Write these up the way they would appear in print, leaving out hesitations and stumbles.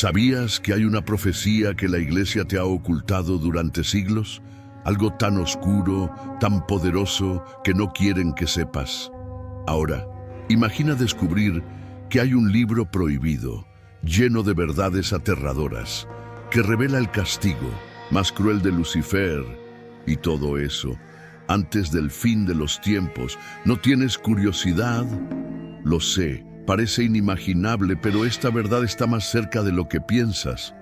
¿Sabías que hay una profecía que la Iglesia te ha ocultado durante siglos? Algo tan oscuro, tan poderoso, que no quieren que sepas. Ahora, imagina descubrir que hay un libro prohibido, lleno de verdades aterradoras, que revela el castigo más cruel de Lucifer y todo eso, antes del fin de los tiempos. ¿No tienes curiosidad? Lo sé, parece inimaginable, pero esta verdad está más cerca de lo que piensas.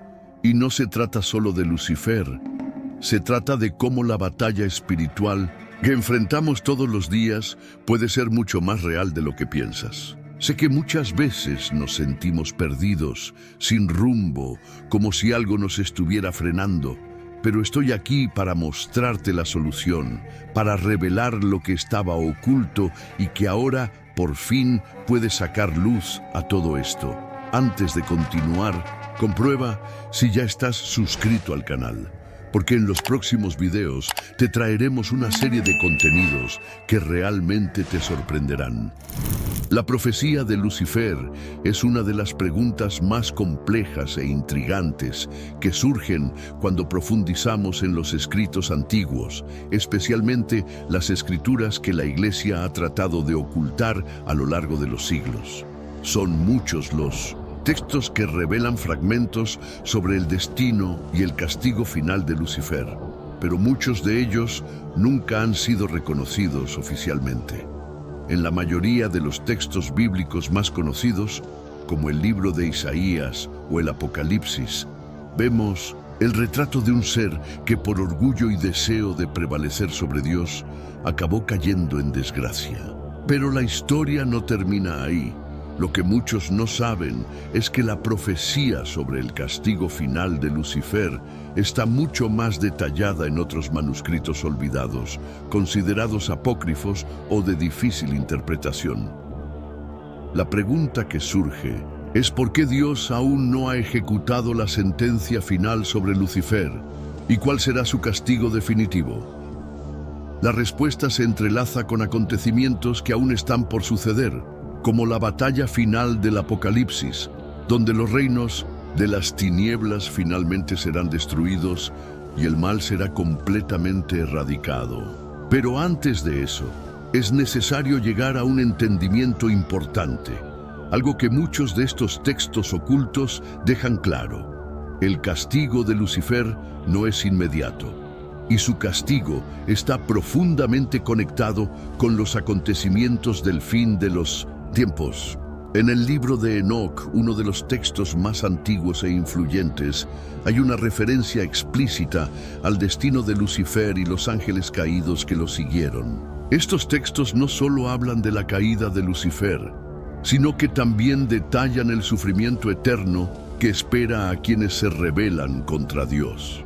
Y no se trata solo de Lucifer, se trata de cómo la batalla espiritual que enfrentamos todos los días puede ser mucho más real de lo que piensas. Sé que muchas veces nos sentimos perdidos, sin rumbo, como si algo nos estuviera frenando, pero estoy aquí para mostrarte la solución, para revelar lo que estaba oculto y que ahora, por fin, puede sacar luz a todo esto. Antes de continuar, comprueba si ya estás suscrito al canal, porque en los próximos videos te traeremos una serie de contenidos que realmente te sorprenderán. La profecía de Lucifer es una de las preguntas más complejas e intrigantes que surgen cuando profundizamos en los escritos antiguos, especialmente las escrituras que la Iglesia ha tratado de ocultar a lo largo de los siglos. Son muchos los textos que revelan fragmentos sobre el destino y el castigo final de Lucifer, pero muchos de ellos nunca han sido reconocidos oficialmente. En la mayoría de los textos bíblicos más conocidos, como el libro de Isaías o el Apocalipsis, vemos el retrato de un ser que por orgullo y deseo de prevalecer sobre Dios, acabó cayendo en desgracia. Pero la historia no termina ahí. Lo que muchos no saben es que la profecía sobre el castigo final de Lucifer está mucho más detallada en otros manuscritos olvidados, considerados apócrifos o de difícil interpretación. La pregunta que surge es ¿por qué Dios aún no ha ejecutado la sentencia final sobre Lucifer? ¿Y cuál será su castigo definitivo? La respuesta se entrelaza con acontecimientos que aún están por suceder, como la batalla final del Apocalipsis, donde los reinos de las tinieblas finalmente serán destruidos y el mal será completamente erradicado. Pero antes de eso, es necesario llegar a un entendimiento importante, algo que muchos de estos textos ocultos dejan claro. El castigo de Lucifer no es inmediato, y su castigo está profundamente conectado con los acontecimientos del fin de los tiempos. En el libro de Enoc, uno de los textos más antiguos e influyentes, hay una referencia explícita al destino de Lucifer y los ángeles caídos que lo siguieron. Estos textos no solo hablan de la caída de Lucifer, sino que también detallan el sufrimiento eterno que espera a quienes se rebelan contra Dios.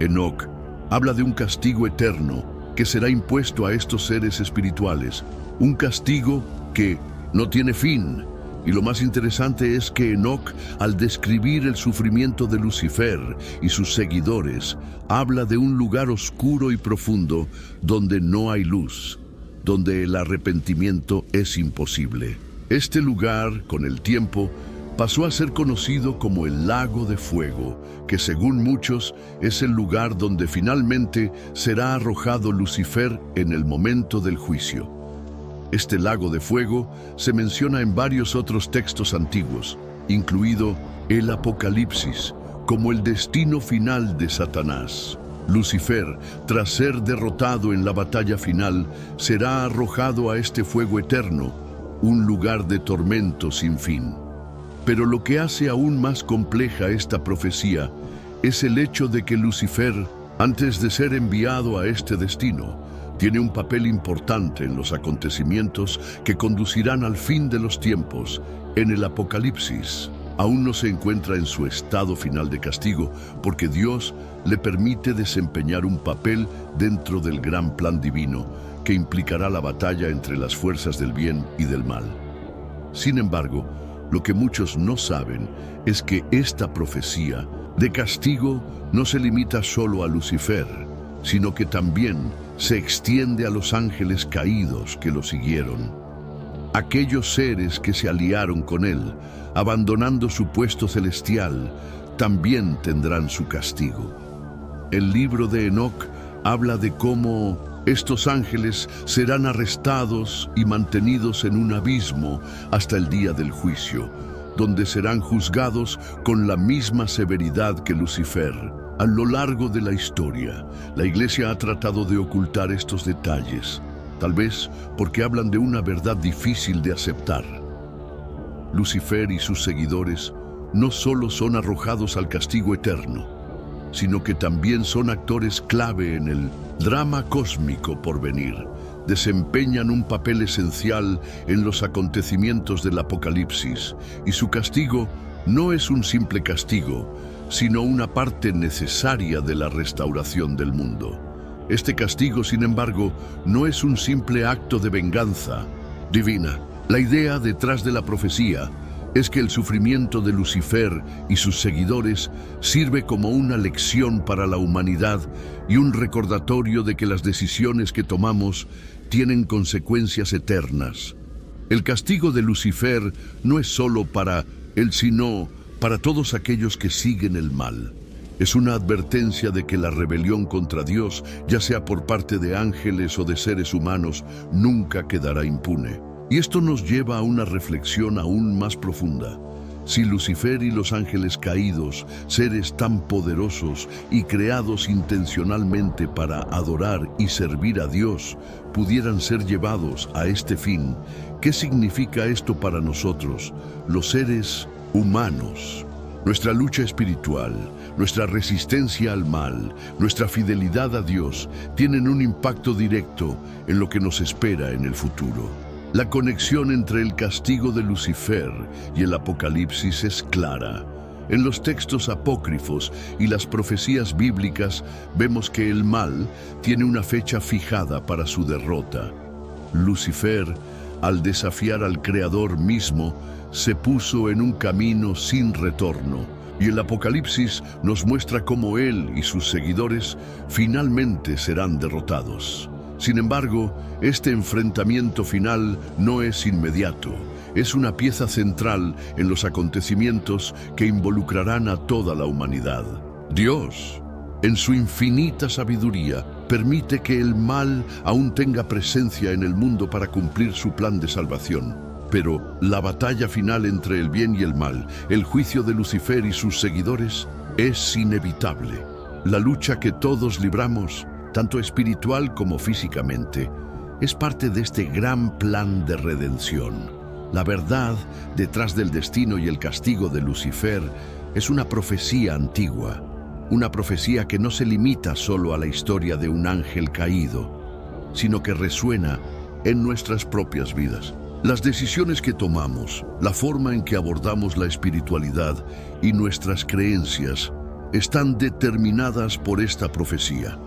Enoc habla de un castigo eterno que será impuesto a estos seres espirituales, un castigo que no tiene fin. Y lo más interesante es que Enoc, al describir el sufrimiento de Lucifer y sus seguidores, habla de un lugar oscuro y profundo donde no hay luz, donde el arrepentimiento es imposible. Este lugar, con el tiempo, pasó a ser conocido como el Lago de Fuego, que según muchos es el lugar donde finalmente será arrojado Lucifer en el momento del juicio. Este lago de fuego se menciona en varios otros textos antiguos, incluido el Apocalipsis, como el destino final de Satanás. Lucifer, tras ser derrotado en la batalla final, será arrojado a este fuego eterno, un lugar de tormento sin fin. Pero lo que hace aún más compleja esta profecía es el hecho de que Lucifer, antes de ser enviado a este destino, tiene un papel importante en los acontecimientos que conducirán al fin de los tiempos. En el Apocalipsis, aún no se encuentra en su estado final de castigo, porque Dios le permite desempeñar un papel dentro del gran plan divino que implicará la batalla entre las fuerzas del bien y del mal. Sin embargo, lo que muchos no saben es que esta profecía de castigo no se limita solo a Lucifer, sino que también se extiende a los ángeles caídos que lo siguieron. Aquellos seres que se aliaron con él, abandonando su puesto celestial, también tendrán su castigo. El libro de Enoc habla de cómo estos ángeles serán arrestados y mantenidos en un abismo hasta el día del juicio, donde serán juzgados con la misma severidad que Lucifer. A lo largo de la historia, la Iglesia ha tratado de ocultar estos detalles, tal vez porque hablan de una verdad difícil de aceptar. Lucifer y sus seguidores no solo son arrojados al castigo eterno, sino que también son actores clave en el drama cósmico por venir. Desempeñan un papel esencial en los acontecimientos del Apocalipsis, y su castigo no es un simple castigo, sino una parte necesaria de la restauración del mundo. Este castigo, sin embargo, no es un simple acto de venganza divina. La idea detrás de la profecía es que el sufrimiento de Lucifer y sus seguidores sirve como una lección para la humanidad y un recordatorio de que las decisiones que tomamos tienen consecuencias eternas. El castigo de Lucifer no es solo para él, sino para todos aquellos que siguen el mal. Es una advertencia de que la rebelión contra Dios, ya sea por parte de ángeles o de seres humanos, nunca quedará impune. Y esto nos lleva a una reflexión aún más profunda. Si Lucifer y los ángeles caídos, seres tan poderosos y creados intencionalmente para adorar y servir a Dios, pudieran ser llevados a este fin, ¿qué significa esto para nosotros, los seres humanos? Nuestra lucha espiritual, nuestra resistencia al mal, nuestra fidelidad a Dios tienen un impacto directo en lo que nos espera en el futuro. La conexión entre el castigo de Lucifer y el Apocalipsis es clara. En los textos apócrifos y las profecías bíblicas vemos que el mal tiene una fecha fijada para su derrota. Lucifer, al desafiar al Creador mismo, se puso en un camino sin retorno, y el Apocalipsis nos muestra cómo él y sus seguidores finalmente serán derrotados. Sin embargo, este enfrentamiento final no es inmediato. Es una pieza central en los acontecimientos que involucrarán a toda la humanidad. Dios, en su infinita sabiduría, permite que el mal aún tenga presencia en el mundo para cumplir su plan de salvación. Pero la batalla final entre el bien y el mal, el juicio de Lucifer y sus seguidores, es inevitable. La lucha que todos libramos, tanto espiritual como físicamente, es parte de este gran plan de redención. La verdad detrás del destino y el castigo de Lucifer es una profecía antigua, una profecía que no se limita solo a la historia de un ángel caído, sino que resuena en nuestras propias vidas. Las decisiones que tomamos, la forma en que abordamos la espiritualidad y nuestras creencias están determinadas por esta profecía.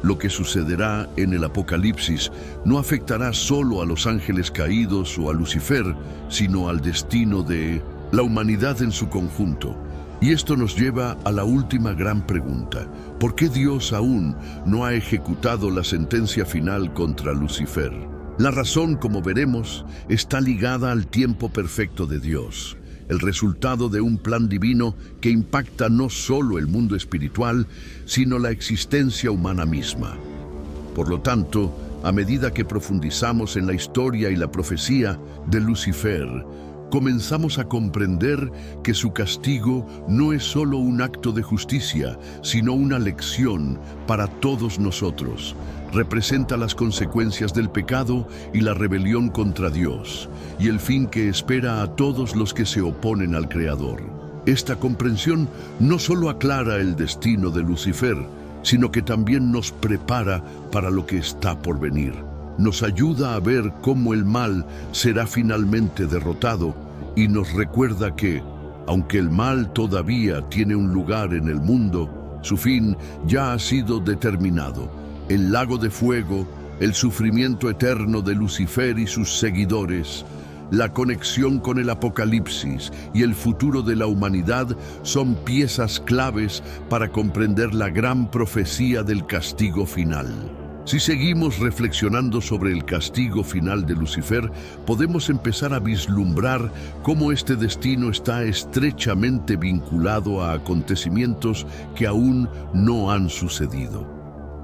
Lo que sucederá en el Apocalipsis no afectará solo a los ángeles caídos o a Lucifer, sino al destino de la humanidad en su conjunto. Y esto nos lleva a la última gran pregunta: ¿por qué Dios aún no ha ejecutado la sentencia final contra Lucifer? La razón, como veremos, está ligada al tiempo perfecto de Dios, el resultado de un plan divino que impacta no solo el mundo espiritual, sino la existencia humana misma. Por lo tanto, a medida que profundizamos en la historia y la profecía de Lucifer, comenzamos a comprender que su castigo no es solo un acto de justicia, sino una lección para todos nosotros. Representa las consecuencias del pecado y la rebelión contra Dios, y el fin que espera a todos los que se oponen al Creador. Esta comprensión no solo aclara el destino de Lucifer, sino que también nos prepara para lo que está por venir. Nos ayuda a ver cómo el mal será finalmente derrotado y nos recuerda que, aunque el mal todavía tiene un lugar en el mundo, su fin ya ha sido determinado. El lago de fuego, el sufrimiento eterno de Lucifer y sus seguidores, la conexión con el Apocalipsis y el futuro de la humanidad son piezas claves para comprender la gran profecía del castigo final. Si seguimos reflexionando sobre el castigo final de Lucifer, podemos empezar a vislumbrar cómo este destino está estrechamente vinculado a acontecimientos que aún no han sucedido.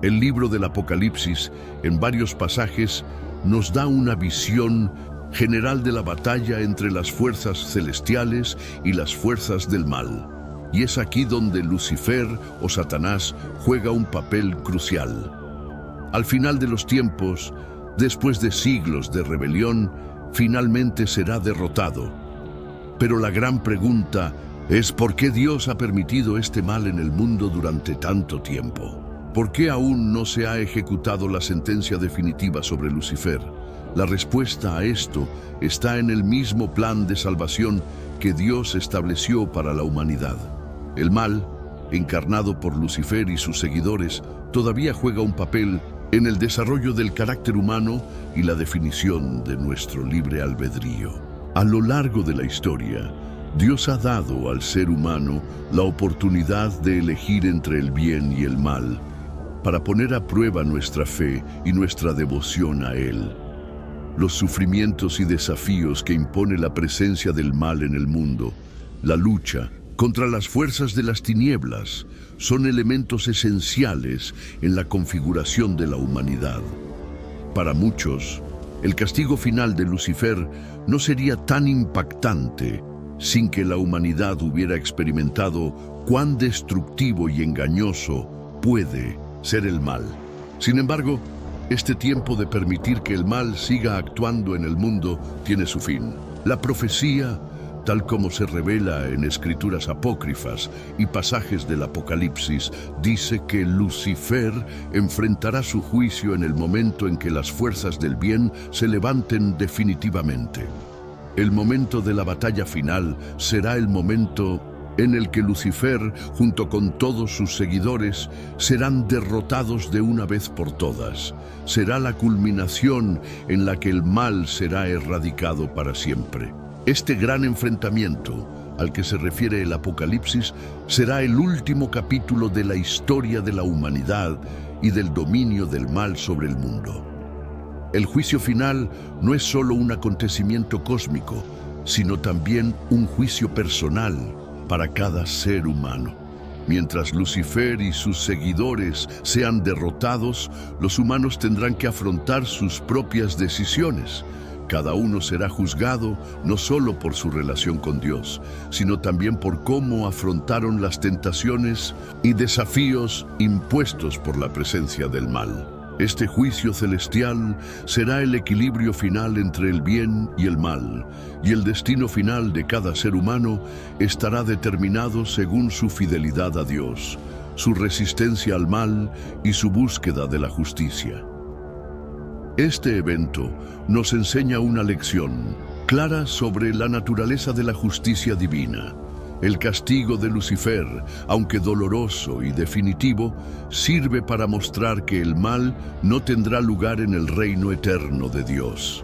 El libro del Apocalipsis, en varios pasajes, nos da una visión general de la batalla entre las fuerzas celestiales y las fuerzas del mal. Y es aquí donde Lucifer o Satanás juega un papel crucial. Al final de los tiempos, después de siglos de rebelión, finalmente será derrotado. Pero la gran pregunta es ¿por qué Dios ha permitido este mal en el mundo durante tanto tiempo? ¿Por qué aún no se ha ejecutado la sentencia definitiva sobre Lucifer? La respuesta a esto está en el mismo plan de salvación que Dios estableció para la humanidad. El mal, encarnado por Lucifer y sus seguidores, todavía juega un papel en el desarrollo del carácter humano y la definición de nuestro libre albedrío. A lo largo de la historia, Dios ha dado al ser humano la oportunidad de elegir entre el bien y el mal, para poner a prueba nuestra fe y nuestra devoción a Él. Los sufrimientos y desafíos que impone la presencia del mal en el mundo, la lucha contra las fuerzas de las tinieblas, son elementos esenciales en la configuración de la humanidad. Para muchos, el castigo final de Lucifer no sería tan impactante sin que la humanidad hubiera experimentado cuán destructivo y engañoso puede ser el mal. Sin embargo, este tiempo de permitir que el mal siga actuando en el mundo tiene su fin. La profecía, tal como se revela en escrituras apócrifas y pasajes del Apocalipsis, dice que Lucifer enfrentará su juicio en el momento en que las fuerzas del bien se levanten definitivamente. El momento de la batalla final será el momento en el que Lucifer, junto con todos sus seguidores, serán derrotados de una vez por todas. Será la culminación en la que el mal será erradicado para siempre. Este gran enfrentamiento, al que se refiere el Apocalipsis, será el último capítulo de la historia de la humanidad y del dominio del mal sobre el mundo. El juicio final no es solo un acontecimiento cósmico, sino también un juicio personal para cada ser humano. Mientras Lucifer y sus seguidores sean derrotados, los humanos tendrán que afrontar sus propias decisiones. Cada uno será juzgado no solo por su relación con Dios, sino también por cómo afrontaron las tentaciones y desafíos impuestos por la presencia del mal. Este juicio celestial será el equilibrio final entre el bien y el mal, y el destino final de cada ser humano estará determinado según su fidelidad a Dios, su resistencia al mal y su búsqueda de la justicia. Este evento nos enseña una lección clara sobre la naturaleza de la justicia divina. El castigo de Lucifer, aunque doloroso y definitivo, sirve para mostrar que el mal no tendrá lugar en el reino eterno de Dios.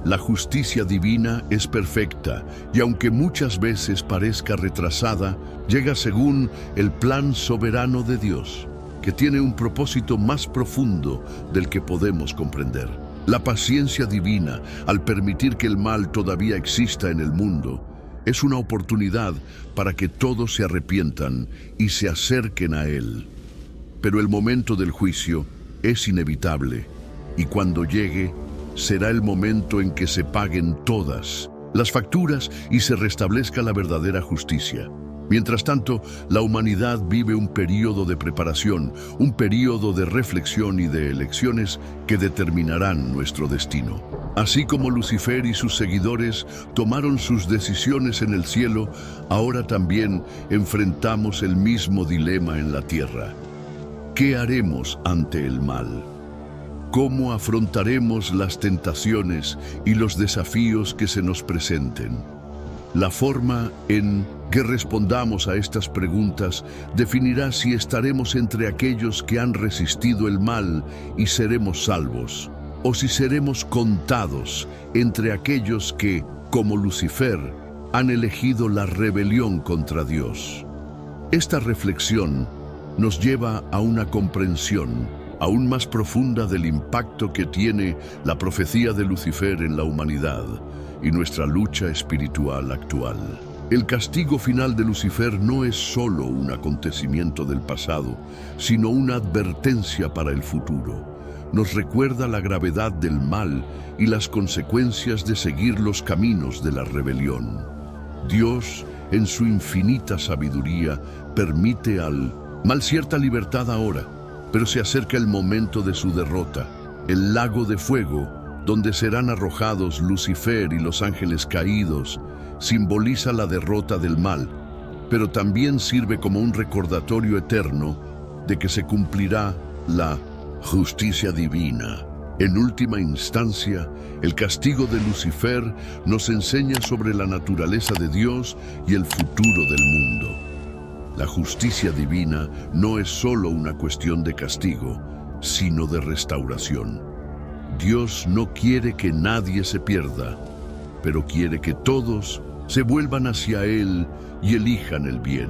La justicia divina es perfecta y aunque muchas veces parezca retrasada, llega según el plan soberano de Dios, que tiene un propósito más profundo del que podemos comprender. La paciencia divina, al permitir que el mal todavía exista en el mundo, es una oportunidad para que todos se arrepientan y se acerquen a Él. Pero el momento del juicio es inevitable, y cuando llegue, será el momento en que se paguen todas las facturas y se restablezca la verdadera justicia. Mientras tanto, la humanidad vive un período de preparación, un período de reflexión y de elecciones que determinarán nuestro destino. Así como Lucifer y sus seguidores tomaron sus decisiones en el cielo, ahora también enfrentamos el mismo dilema en la tierra. ¿Qué haremos ante el mal? ¿Cómo afrontaremos las tentaciones y los desafíos que se nos presenten? La forma en que respondamos a estas preguntas definirá si estaremos entre aquellos que han resistido el mal y seremos salvos, o si seremos contados entre aquellos que, como Lucifer, han elegido la rebelión contra Dios. Esta reflexión nos lleva a una comprensión aún más profunda del impacto que tiene la profecía de Lucifer en la humanidad y nuestra lucha espiritual actual. El castigo final de Lucifer no es solo un acontecimiento del pasado, sino una advertencia para el futuro. Nos recuerda la gravedad del mal y las consecuencias de seguir los caminos de la rebelión. Dios, en su infinita sabiduría, permite al mal cierta libertad ahora, pero se acerca el momento de su derrota, el lago de fuego, donde serán arrojados Lucifer y los ángeles caídos, simboliza la derrota del mal, pero también sirve como un recordatorio eterno de que se cumplirá la justicia divina. En última instancia, el castigo de Lucifer nos enseña sobre la naturaleza de Dios y el futuro del mundo. La justicia divina no es solo una cuestión de castigo, sino de restauración. Dios no quiere que nadie se pierda, pero quiere que todos se vuelvan hacia Él y elijan el bien.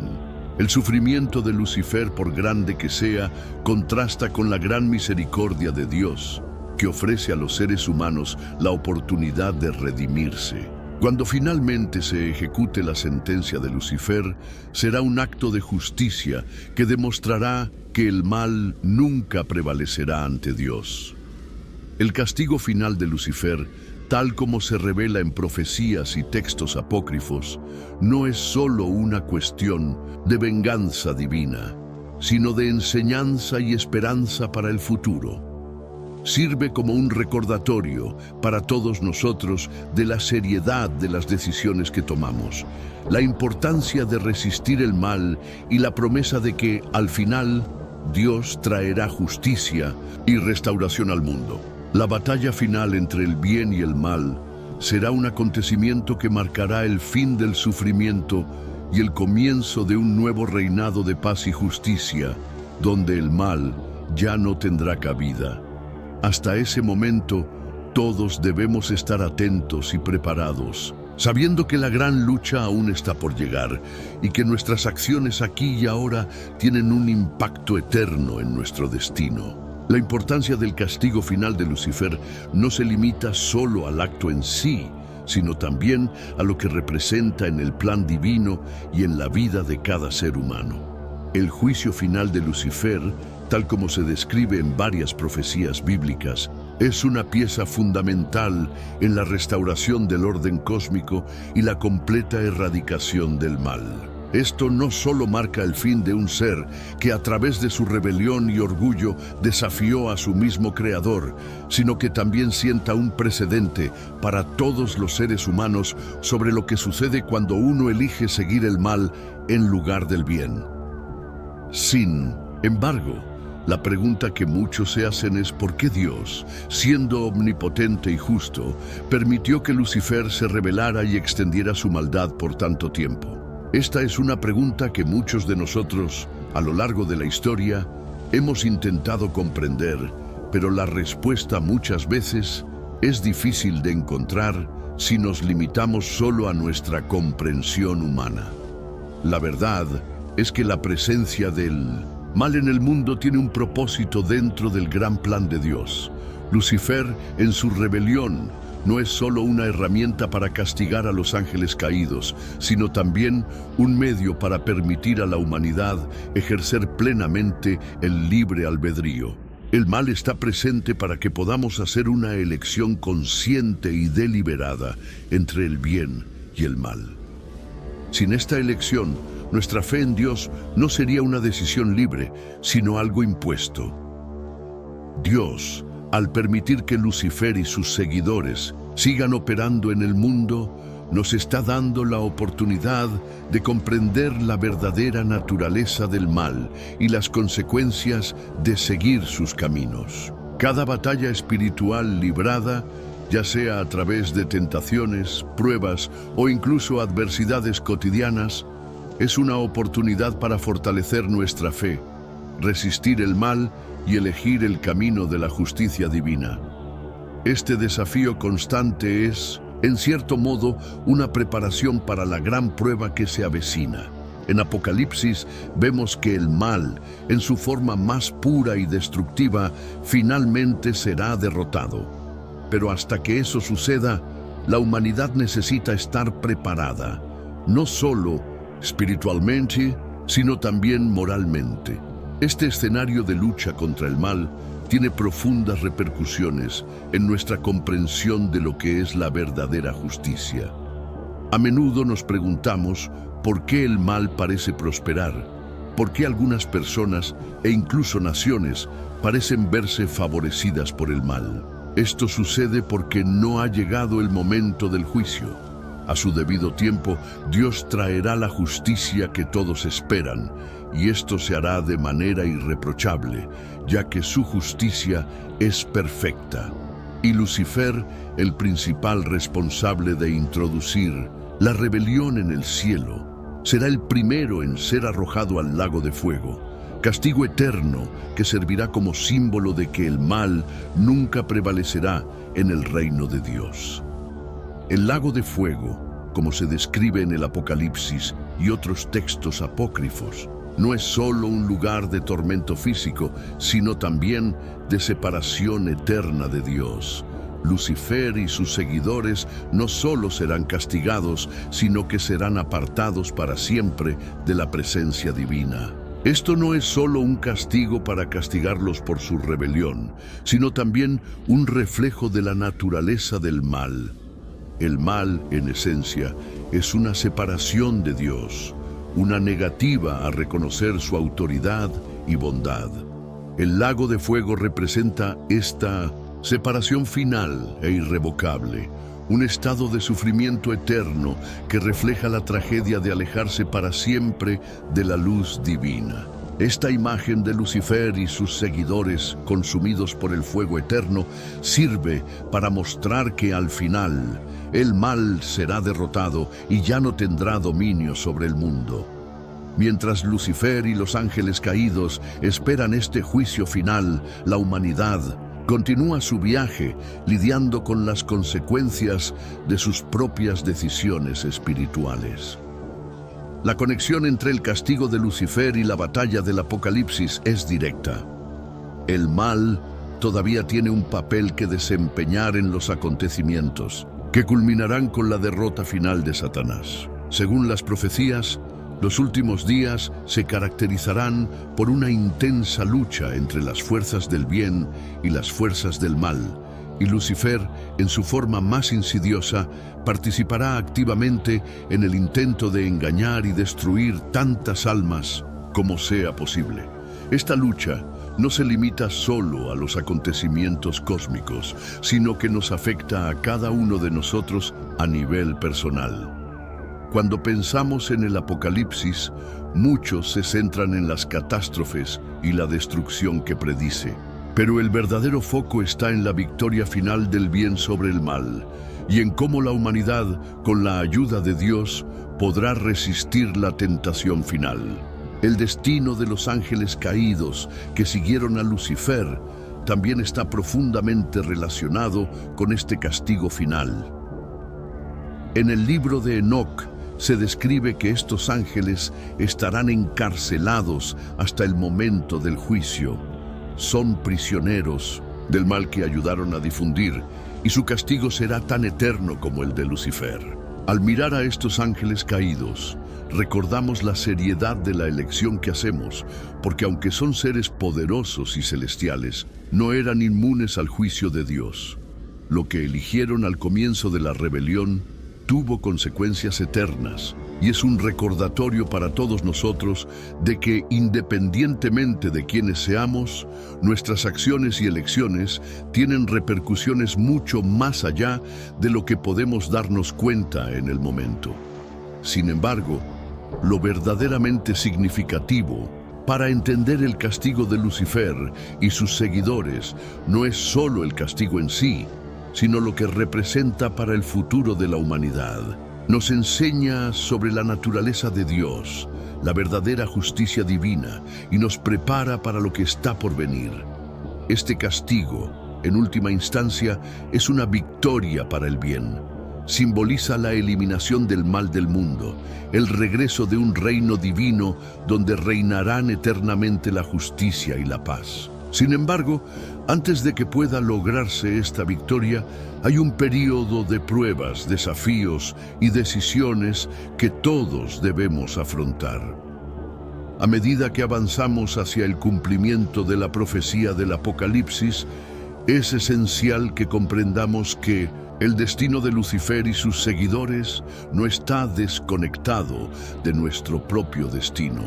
El sufrimiento de Lucifer, por grande que sea, contrasta con la gran misericordia de Dios, que ofrece a los seres humanos la oportunidad de redimirse. Cuando finalmente se ejecute la sentencia de Lucifer, será un acto de justicia que demostrará que el mal nunca prevalecerá ante Dios. El castigo final de Lucifer, tal como se revela en profecías y textos apócrifos, no es solo una cuestión de venganza divina, sino de enseñanza y esperanza para el futuro. Sirve como un recordatorio para todos nosotros de la seriedad de las decisiones que tomamos, la importancia de resistir el mal y la promesa de que, al final, Dios traerá justicia y restauración al mundo. La batalla final entre el bien y el mal será un acontecimiento que marcará el fin del sufrimiento y el comienzo de un nuevo reinado de paz y justicia, donde el mal ya no tendrá cabida. Hasta ese momento, todos debemos estar atentos y preparados, sabiendo que la gran lucha aún está por llegar y que nuestras acciones aquí y ahora tienen un impacto eterno en nuestro destino. La importancia del castigo final de Lucifer no se limita solo al acto en sí, sino también a lo que representa en el plan divino y en la vida de cada ser humano. El juicio final de Lucifer, tal como se describe en varias profecías bíblicas, es una pieza fundamental en la restauración del orden cósmico y la completa erradicación del mal. Esto no solo marca el fin de un ser que a través de su rebelión y orgullo desafió a su mismo creador, sino que también sienta un precedente para todos los seres humanos sobre lo que sucede cuando uno elige seguir el mal en lugar del bien. Sin embargo, la pregunta que muchos se hacen es ¿por qué Dios, siendo omnipotente y justo, permitió que Lucifer se rebelara y extendiera su maldad por tanto tiempo? Esta es una pregunta que muchos de nosotros, a lo largo de la historia, hemos intentado comprender, pero la respuesta muchas veces es difícil de encontrar si nos limitamos solo a nuestra comprensión humana. La verdad es que la presencia del mal en el mundo tiene un propósito dentro del gran plan de Dios. Lucifer, en su rebelión, no es solo una herramienta para castigar a los ángeles caídos, sino también un medio para permitir a la humanidad ejercer plenamente el libre albedrío. El mal está presente para que podamos hacer una elección consciente y deliberada entre el bien y el mal. Sin esta elección, nuestra fe en Dios no sería una decisión libre, sino algo impuesto. Dios, al permitir que Lucifer y sus seguidores sigan operando en el mundo, nos está dando la oportunidad de comprender la verdadera naturaleza del mal y las consecuencias de seguir sus caminos. Cada batalla espiritual librada, ya sea a través de tentaciones, pruebas o incluso adversidades cotidianas, es una oportunidad para fortalecer nuestra fe, resistir el mal y elegir el camino de la justicia divina. Este desafío constante es, en cierto modo, una preparación para la gran prueba que se avecina. En Apocalipsis vemos que el mal, en su forma más pura y destructiva, finalmente será derrotado. Pero hasta que eso suceda, la humanidad necesita estar preparada, no solo espiritualmente, sino también moralmente. Este escenario de lucha contra el mal tiene profundas repercusiones en nuestra comprensión de lo que es la verdadera justicia. A menudo nos preguntamos por qué el mal parece prosperar, por qué algunas personas e incluso naciones parecen verse favorecidas por el mal. Esto sucede porque no ha llegado el momento del juicio. A su debido tiempo, Dios traerá la justicia que todos esperan, y esto se hará de manera irreprochable, ya que su justicia es perfecta. Y Lucifer, el principal responsable de introducir la rebelión en el cielo, será el primero en ser arrojado al lago de fuego, castigo eterno que servirá como símbolo de que el mal nunca prevalecerá en el reino de Dios. El lago de fuego, como se describe en el Apocalipsis y otros textos apócrifos, no es solo un lugar de tormento físico, sino también de separación eterna de Dios. Lucifer y sus seguidores no solo serán castigados, sino que serán apartados para siempre de la presencia divina. Esto no es solo un castigo para castigarlos por su rebelión, sino también un reflejo de la naturaleza del mal. El mal, en esencia, es una separación de Dios, una negativa a reconocer su autoridad y bondad. El lago de fuego representa esta separación final e irrevocable, un estado de sufrimiento eterno que refleja la tragedia de alejarse para siempre de la luz divina. Esta imagen de Lucifer y sus seguidores consumidos por el fuego eterno sirve para mostrar que al final el mal será derrotado y ya no tendrá dominio sobre el mundo. Mientras Lucifer y los ángeles caídos esperan este juicio final, la humanidad continúa su viaje lidiando con las consecuencias de sus propias decisiones espirituales. La conexión entre el castigo de Lucifer y la batalla del Apocalipsis es directa. El mal todavía tiene un papel que desempeñar en los acontecimientos, que culminarán con la derrota final de Satanás. Según las profecías, los últimos días se caracterizarán por una intensa lucha entre las fuerzas del bien y las fuerzas del mal, y Lucifer, en su forma más insidiosa, participará activamente en el intento de engañar y destruir tantas almas como sea posible. Esta lucha no se limita solo a los acontecimientos cósmicos, sino que nos afecta a cada uno de nosotros a nivel personal. Cuando pensamos en el Apocalipsis, muchos se centran en las catástrofes y la destrucción que predice. Pero el verdadero foco está en la victoria final del bien sobre el mal y en cómo la humanidad, con la ayuda de Dios, podrá resistir la tentación final. El destino de los ángeles caídos que siguieron a Lucifer también está profundamente relacionado con este castigo final. En el libro de Enoc se describe que estos ángeles estarán encarcelados hasta el momento del juicio. Son prisioneros del mal que ayudaron a difundir, y su castigo será tan eterno como el de Lucifer. Al mirar a estos ángeles caídos, recordamos la seriedad de la elección que hacemos, porque aunque son seres poderosos y celestiales, no eran inmunes al juicio de Dios. Lo que eligieron al comienzo de la rebelión tuvo consecuencias eternas, y es un recordatorio para todos nosotros de que, independientemente de quiénes seamos, nuestras acciones y elecciones tienen repercusiones mucho más allá de lo que podemos darnos cuenta en el momento. Sin embargo, lo verdaderamente significativo para entender el castigo de Lucifer y sus seguidores no es solo el castigo en sí, sino lo que representa para el futuro de la humanidad. Nos enseña sobre la naturaleza de Dios, la verdadera justicia divina, y nos prepara para lo que está por venir. Este castigo, en última instancia, es una victoria para el bien. simboliza la eliminación del mal del mundo, el regreso de un reino divino donde reinarán eternamente la justicia y la paz. Sin embargo, antes de que pueda lograrse esta victoria, hay un período de pruebas, desafíos y decisiones que todos debemos afrontar. A medida que avanzamos hacia el cumplimiento de la profecía del Apocalipsis, es esencial que comprendamos que el destino de Lucifer y sus seguidores no está desconectado de nuestro propio destino.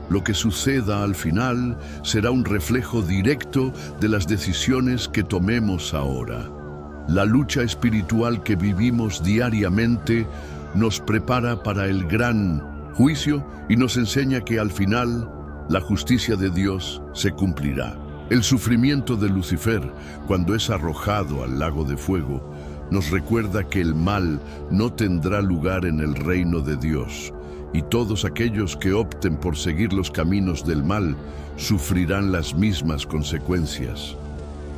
Lo que suceda al final será un reflejo directo de las decisiones que tomemos ahora. La lucha espiritual que vivimos diariamente nos prepara para el gran juicio y nos enseña que al final la justicia de Dios se cumplirá. El sufrimiento de Lucifer, cuando es arrojado al lago de fuego, nos recuerda que el mal no tendrá lugar en el reino de Dios, y todos aquellos que opten por seguir los caminos del mal sufrirán las mismas consecuencias.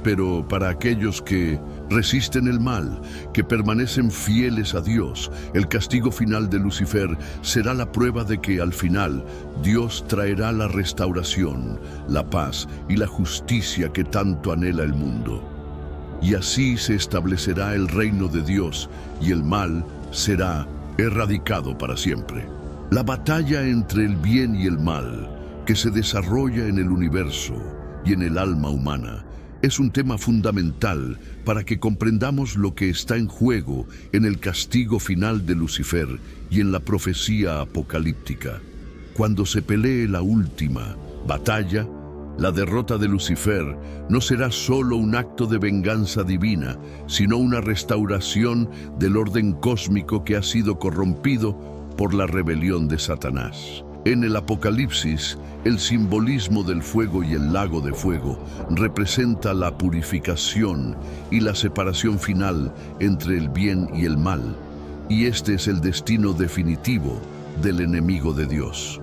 Pero para aquellos que resisten el mal, que permanecen fieles a Dios, el castigo final de Lucifer será la prueba de que al final Dios traerá la restauración, la paz y la justicia que tanto anhela el mundo. Y así se establecerá el reino de Dios y el mal será erradicado para siempre. La batalla entre el bien y el mal que se desarrolla en el universo y en el alma humana es un tema fundamental para que comprendamos lo que está en juego en el castigo final de Lucifer y en la profecía apocalíptica. Cuando se pelee la última batalla, la derrota de Lucifer no será solo un acto de venganza divina, sino una restauración del orden cósmico que ha sido corrompido por la rebelión de Satanás. En el Apocalipsis, el simbolismo del fuego y el lago de fuego representa la purificación y la separación final entre el bien y el mal, y este es el destino definitivo del enemigo de Dios.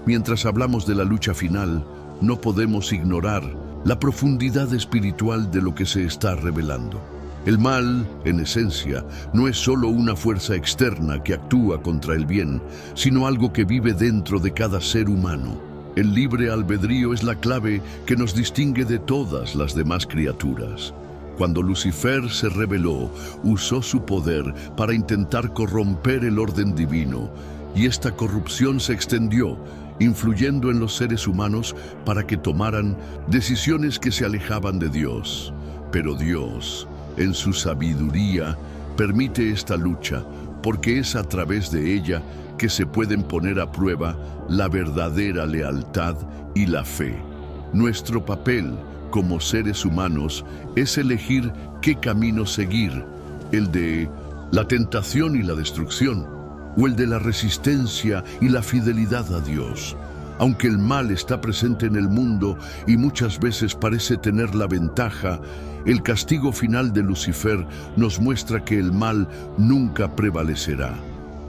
Mientras hablamos de la lucha final, no podemos ignorar la profundidad espiritual de lo que se está revelando. El mal, en esencia, no es solo una fuerza externa que actúa contra el bien, sino algo que vive dentro de cada ser humano. El libre albedrío es la clave que nos distingue de todas las demás criaturas. Cuando Lucifer se rebeló, usó su poder para intentar corromper el orden divino, y esta corrupción se extendió, influyendo en los seres humanos para que tomaran decisiones que se alejaban de Dios. Pero Dios, en su sabiduría, permite esta lucha, porque es a través de ella que se pueden poner a prueba la verdadera lealtad y la fe. Nuestro papel como seres humanos es elegir qué camino seguir, el de la tentación y la destrucción, o el de la resistencia y la fidelidad a Dios. Aunque el mal está presente en el mundo y muchas veces parece tener la ventaja, el castigo final de Lucifer nos muestra que el mal nunca prevalecerá.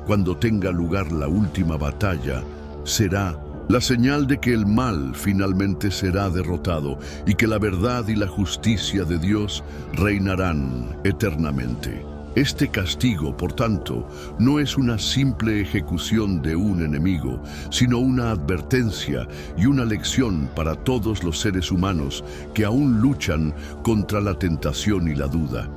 Cuando tenga lugar la última batalla, será la señal de que el mal finalmente será derrotado y que la verdad y la justicia de Dios reinarán eternamente. Este castigo, por tanto, no es una simple ejecución de un enemigo, sino una advertencia y una lección para todos los seres humanos que aún luchan contra la tentación y la duda.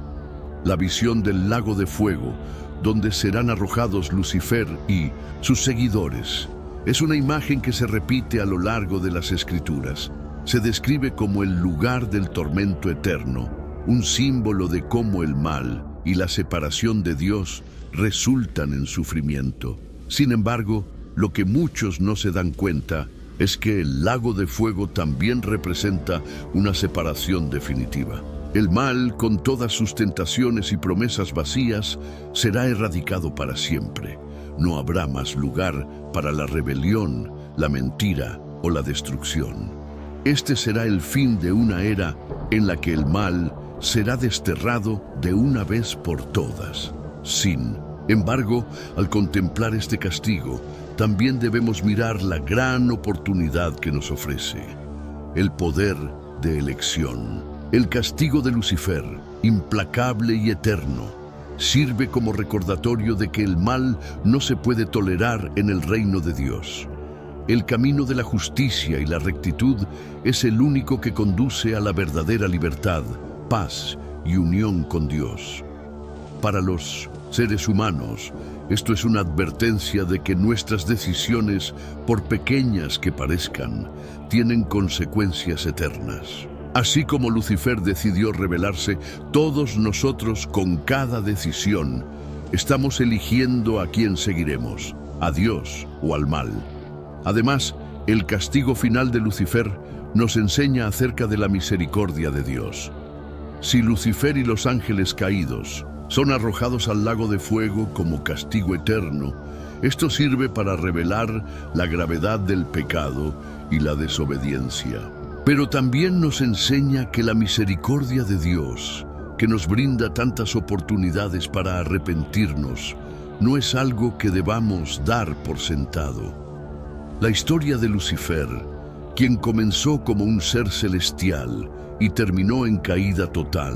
La visión del lago de fuego, donde serán arrojados Lucifer y sus seguidores, es una imagen que se repite a lo largo de las Escrituras. Se describe como el lugar del tormento eterno, un símbolo de cómo el mal y la separación de Dios resultan en sufrimiento. Sin embargo, lo que muchos no se dan cuenta es que el lago de fuego también representa una separación definitiva. El mal, con todas sus tentaciones y promesas vacías, será erradicado para siempre. No habrá más lugar para la rebelión, la mentira o la destrucción. Este será el fin de una era en la que el mal será desterrado de una vez por todas. Sin embargo, al contemplar este castigo, también debemos mirar la gran oportunidad que nos ofrece: el poder de elección. El castigo de Lucifer, implacable y eterno, sirve como recordatorio de que el mal no se puede tolerar en el reino de Dios. El camino de la justicia y la rectitud es el único que conduce a la verdadera libertad, paz y unión con Dios. Para los seres humanos, esto es una advertencia de que nuestras decisiones, por pequeñas que parezcan, tienen consecuencias eternas. Así como Lucifer decidió rebelarse, todos nosotros con cada decisión estamos eligiendo a quién seguiremos, a Dios o al mal. Además, el castigo final de Lucifer nos enseña acerca de la misericordia de Dios. Si Lucifer y los ángeles caídos son arrojados al lago de fuego como castigo eterno, esto sirve para revelar la gravedad del pecado y la desobediencia. Pero también nos enseña que la misericordia de Dios, que nos brinda tantas oportunidades para arrepentirnos, no es algo que debamos dar por sentado. La historia de Lucifer, quien comenzó como un ser celestial y terminó en caída total,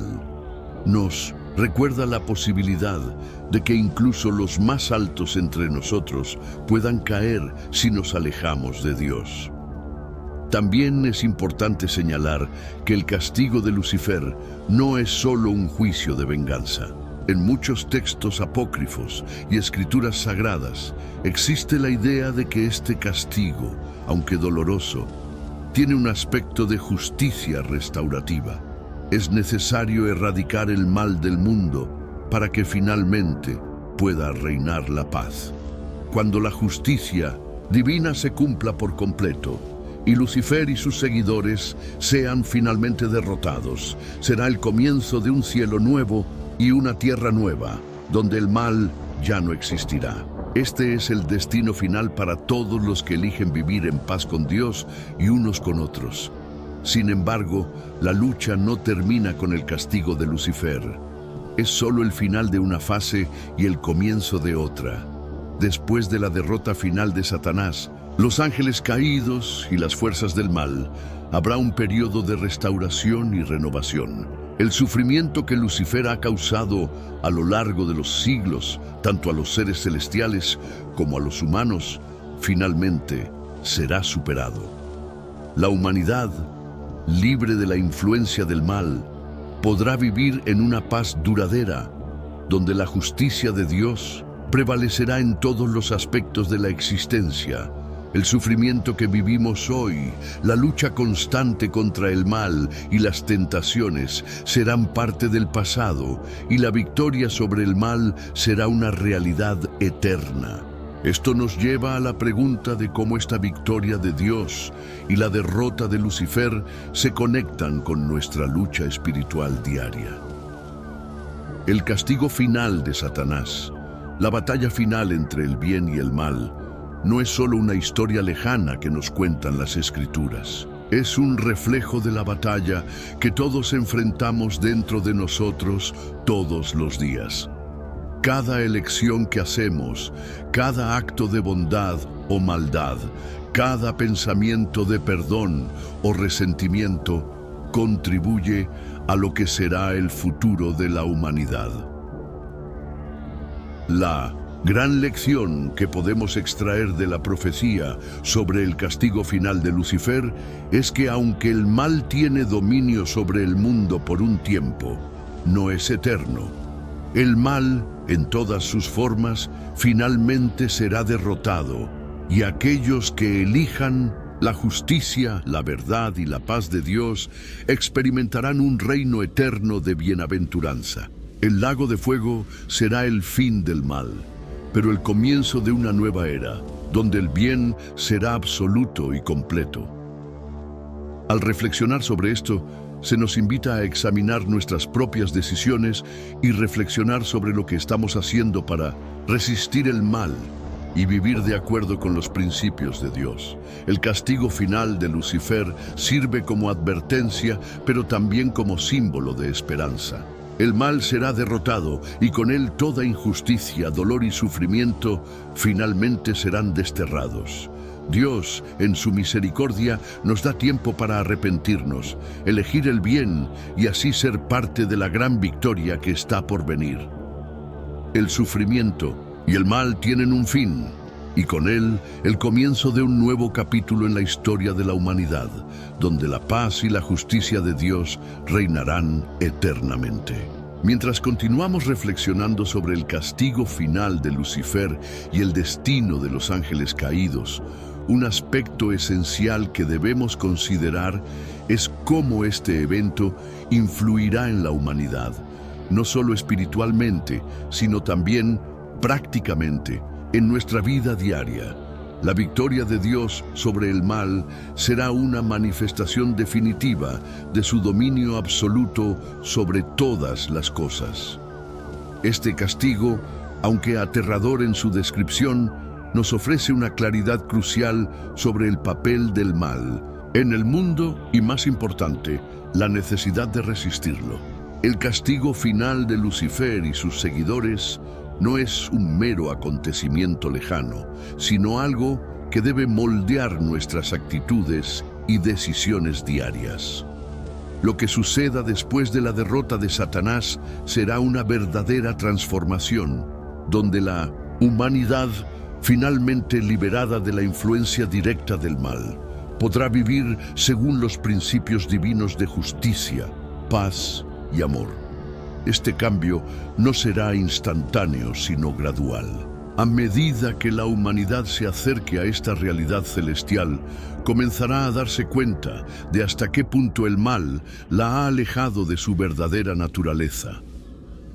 nos recuerda la posibilidad de que incluso los más altos entre nosotros puedan caer si nos alejamos de Dios. También es importante señalar que el castigo de Lucifer no es solo un juicio de venganza. En muchos textos apócrifos y escrituras sagradas existe la idea de que este castigo, aunque doloroso, tiene un aspecto de justicia restaurativa. Es necesario erradicar el mal del mundo para que finalmente pueda reinar la paz. Cuando la justicia divina se cumpla por completo y Lucifer y sus seguidores sean finalmente derrotados, será el comienzo de un cielo nuevo y una tierra nueva, donde el mal ya no existirá. Este es el destino final para todos los que eligen vivir en paz con Dios y unos con otros. Sin embargo, la lucha no termina con el castigo de Lucifer. Es solo el final de una fase y el comienzo de otra. Después de la derrota final de Satanás, los ángeles caídos y las fuerzas del mal, habrá un periodo de restauración y renovación. El sufrimiento que Lucifer ha causado a lo largo de los siglos, tanto a los seres celestiales como a los humanos, finalmente será superado. La humanidad, libre de la influencia del mal, podrá vivir en una paz duradera, donde la justicia de Dios prevalecerá en todos los aspectos de la existencia. El sufrimiento que vivimos hoy, la lucha constante contra el mal y las tentaciones serán parte del pasado y la victoria sobre el mal será una realidad eterna. Esto nos lleva a la pregunta de cómo esta victoria de Dios y la derrota de Lucifer se conectan con nuestra lucha espiritual diaria. El castigo final de Satanás, la batalla final entre el bien y el mal, no es solo una historia lejana que nos cuentan las Escrituras. Es un reflejo de la batalla que todos enfrentamos dentro de nosotros todos los días. Cada elección que hacemos, cada acto de bondad o maldad, cada pensamiento de perdón o resentimiento contribuye a lo que será el futuro de la humanidad. La gran lección que podemos extraer de la profecía sobre el castigo final de Lucifer es que aunque el mal tiene dominio sobre el mundo por un tiempo, no es eterno. El mal, en todas sus formas, finalmente será derrotado, y aquellos que elijan la justicia, la verdad y la paz de Dios experimentarán un reino eterno de bienaventuranza. El lago de fuego será el fin del mal, pero el comienzo de una nueva era, donde el bien será absoluto y completo. Al reflexionar sobre esto, se nos invita a examinar nuestras propias decisiones y reflexionar sobre lo que estamos haciendo para resistir el mal y vivir de acuerdo con los principios de Dios. El castigo final de Lucifer sirve como advertencia, pero también como símbolo de esperanza. El mal será derrotado y con él toda injusticia, dolor y sufrimiento finalmente serán desterrados. Dios, en su misericordia, nos da tiempo para arrepentirnos, elegir el bien y así ser parte de la gran victoria que está por venir. El sufrimiento y el mal tienen un fin, y con él el comienzo de un nuevo capítulo en la historia de la humanidad, donde la paz y la justicia de Dios reinarán eternamente. Mientras continuamos reflexionando sobre el castigo final de Lucifer y el destino de los ángeles caídos, un aspecto esencial que debemos considerar es cómo este evento influirá en la humanidad, no solo espiritualmente, sino también prácticamente en nuestra vida diaria. La victoria de Dios sobre el mal será una manifestación definitiva de su dominio absoluto sobre todas las cosas. Este castigo, aunque aterrador en su descripción, nos ofrece una claridad crucial sobre el papel del mal en el mundo y, más importante, la necesidad de resistirlo. El castigo final de Lucifer y sus seguidores no es un mero acontecimiento lejano, sino algo que debe moldear nuestras actitudes y decisiones diarias. Lo que suceda después de la derrota de Satanás será una verdadera transformación, donde la humanidad, finalmente liberada de la influencia directa del mal, podrá vivir según los principios divinos de justicia, paz y amor. Este cambio no será instantáneo, sino gradual. A medida que la humanidad se acerque a esta realidad celestial, comenzará a darse cuenta de hasta qué punto el mal la ha alejado de su verdadera naturaleza.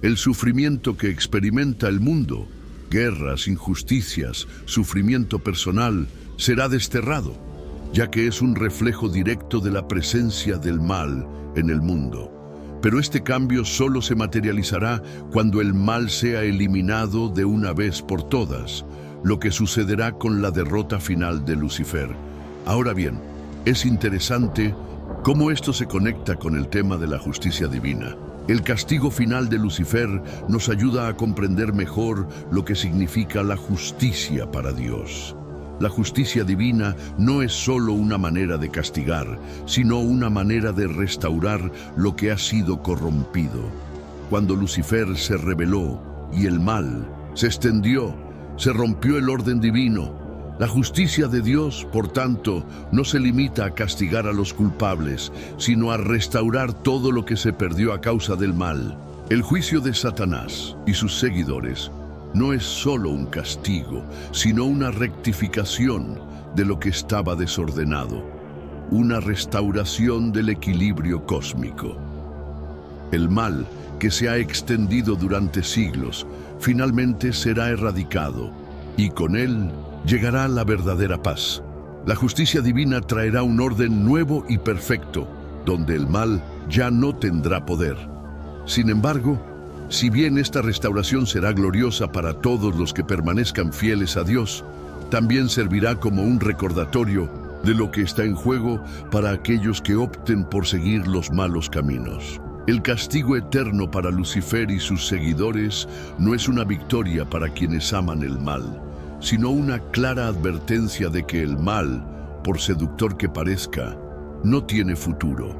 El sufrimiento que experimenta el mundo, guerras, injusticias, sufrimiento personal, será desterrado, ya que es un reflejo directo de la presencia del mal en el mundo. Pero este cambio solo se materializará cuando el mal sea eliminado de una vez por todas, lo que sucederá con la derrota final de Lucifer. Ahora bien, es interesante cómo esto se conecta con el tema de la justicia divina. El castigo final de Lucifer nos ayuda a comprender mejor lo que significa la justicia para Dios. La justicia divina no es solo una manera de castigar, sino una manera de restaurar lo que ha sido corrompido. Cuando Lucifer se rebeló y el mal se extendió, se rompió el orden divino. La justicia de Dios, por tanto, no se limita a castigar a los culpables, sino a restaurar todo lo que se perdió a causa del mal. El juicio de Satanás y sus seguidores no es solo un castigo, sino una rectificación de lo que estaba desordenado, una restauración del equilibrio cósmico. El mal, que se ha extendido durante siglos, finalmente será erradicado, y con él llegará la verdadera paz. La justicia divina traerá un orden nuevo y perfecto, donde el mal ya no tendrá poder. Sin embargo, si bien esta restauración será gloriosa para todos los que permanezcan fieles a Dios, también servirá como un recordatorio de lo que está en juego para aquellos que opten por seguir los malos caminos. El castigo eterno para Lucifer y sus seguidores no es una victoria para quienes aman el mal, sino una clara advertencia de que el mal, por seductor que parezca, no tiene futuro.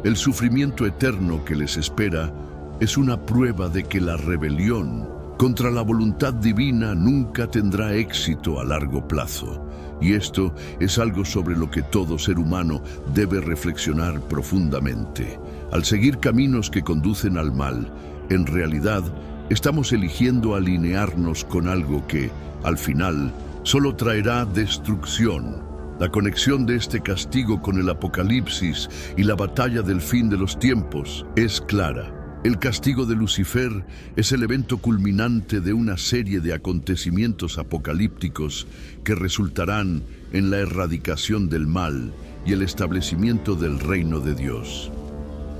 El sufrimiento eterno que les espera es una prueba de que la rebelión contra la voluntad divina nunca tendrá éxito a largo plazo. Y esto es algo sobre lo que todo ser humano debe reflexionar profundamente. Al seguir caminos que conducen al mal, en realidad estamos eligiendo alinearnos con algo que, al final, solo traerá destrucción. La conexión de este castigo con el Apocalipsis y la batalla del fin de los tiempos es clara. El castigo de Lucifer es el evento culminante de una serie de acontecimientos apocalípticos que resultarán en la erradicación del mal y el establecimiento del reino de Dios.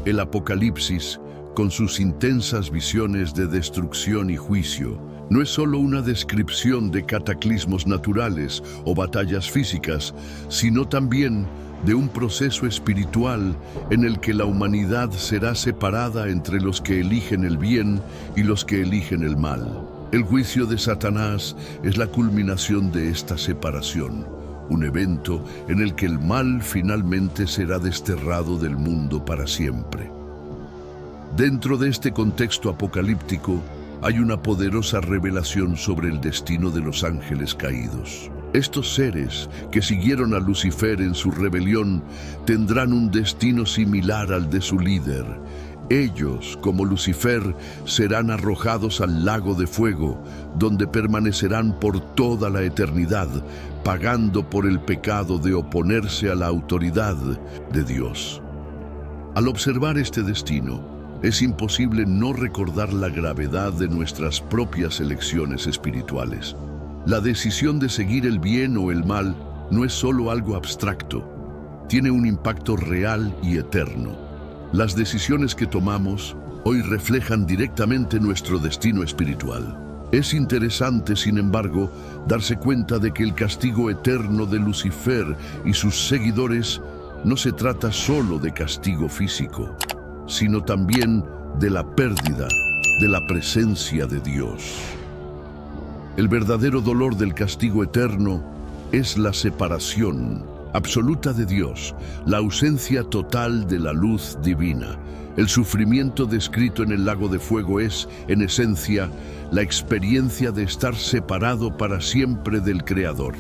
El Apocalipsis, con sus intensas visiones de destrucción y juicio, no es solo una descripción de cataclismos naturales o batallas físicas, sino también de un proceso espiritual en el que la humanidad será separada entre los que eligen el bien y los que eligen el mal. El juicio de Satanás es la culminación de esta separación, un evento en el que el mal finalmente será desterrado del mundo para siempre. Dentro de este contexto apocalíptico, hay una poderosa revelación sobre el destino de los ángeles caídos. Estos seres que siguieron a Lucifer en su rebelión tendrán un destino similar al de su líder. Ellos, como Lucifer, serán arrojados al lago de fuego, donde permanecerán por toda la eternidad, pagando por el pecado de oponerse a la autoridad de Dios. Al observar este destino, es imposible no recordar la gravedad de nuestras propias elecciones espirituales. La decisión de seguir el bien o el mal no es solo algo abstracto, tiene un impacto real y eterno. Las decisiones que tomamos hoy reflejan directamente nuestro destino espiritual. Es interesante, sin embargo, darse cuenta de que el castigo eterno de Lucifer y sus seguidores no se trata solo de castigo físico, sino también de la pérdida de la presencia de Dios. El verdadero dolor del castigo eterno es la separación absoluta de Dios, la ausencia total de la luz divina. El sufrimiento descrito en el lago de fuego es, en esencia, la experiencia de estar separado para siempre del Creador.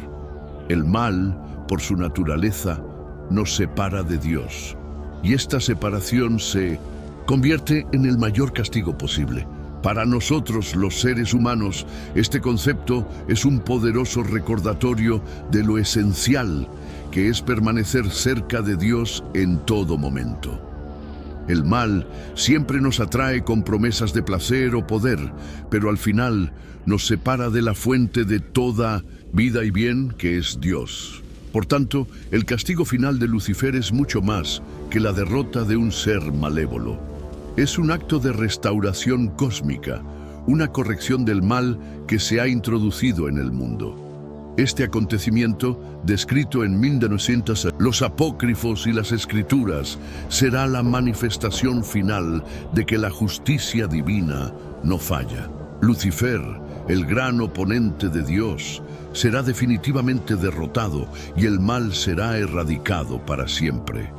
El mal, por su naturaleza, nos separa de Dios, y esta separación se convierte en el mayor castigo posible. Para nosotros, los seres humanos, este concepto es un poderoso recordatorio de lo esencial que es permanecer cerca de Dios en todo momento. El mal siempre nos atrae con promesas de placer o poder, pero al final nos separa de la fuente de toda vida y bien, que es Dios. Por tanto, el castigo final de Lucifer es mucho más que la derrota de un ser malévolo. Es un acto de restauración cósmica, una corrección del mal que se ha introducido en el mundo. Este acontecimiento, descrito en 1900, los apócrifos y las escrituras, será la manifestación final de que la justicia divina no falla. Lucifer, el gran oponente de Dios, será definitivamente derrotado y el mal será erradicado para siempre.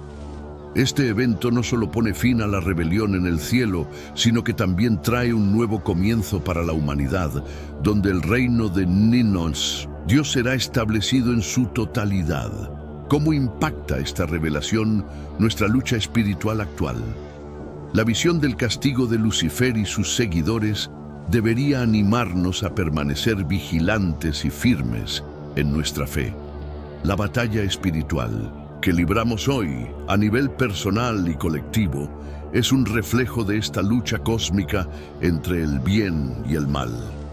Este evento no solo pone fin a la rebelión en el cielo, sino que también trae un nuevo comienzo para la humanidad, donde el reino de Ninos, Dios será establecido en su totalidad. ¿Cómo impacta esta revelación nuestra lucha espiritual actual? La visión del castigo de Lucifer y sus seguidores debería animarnos a permanecer vigilantes y firmes en nuestra fe. La batalla espiritual que libramos hoy a nivel personal y colectivo es un reflejo de esta lucha cósmica entre el bien y el mal.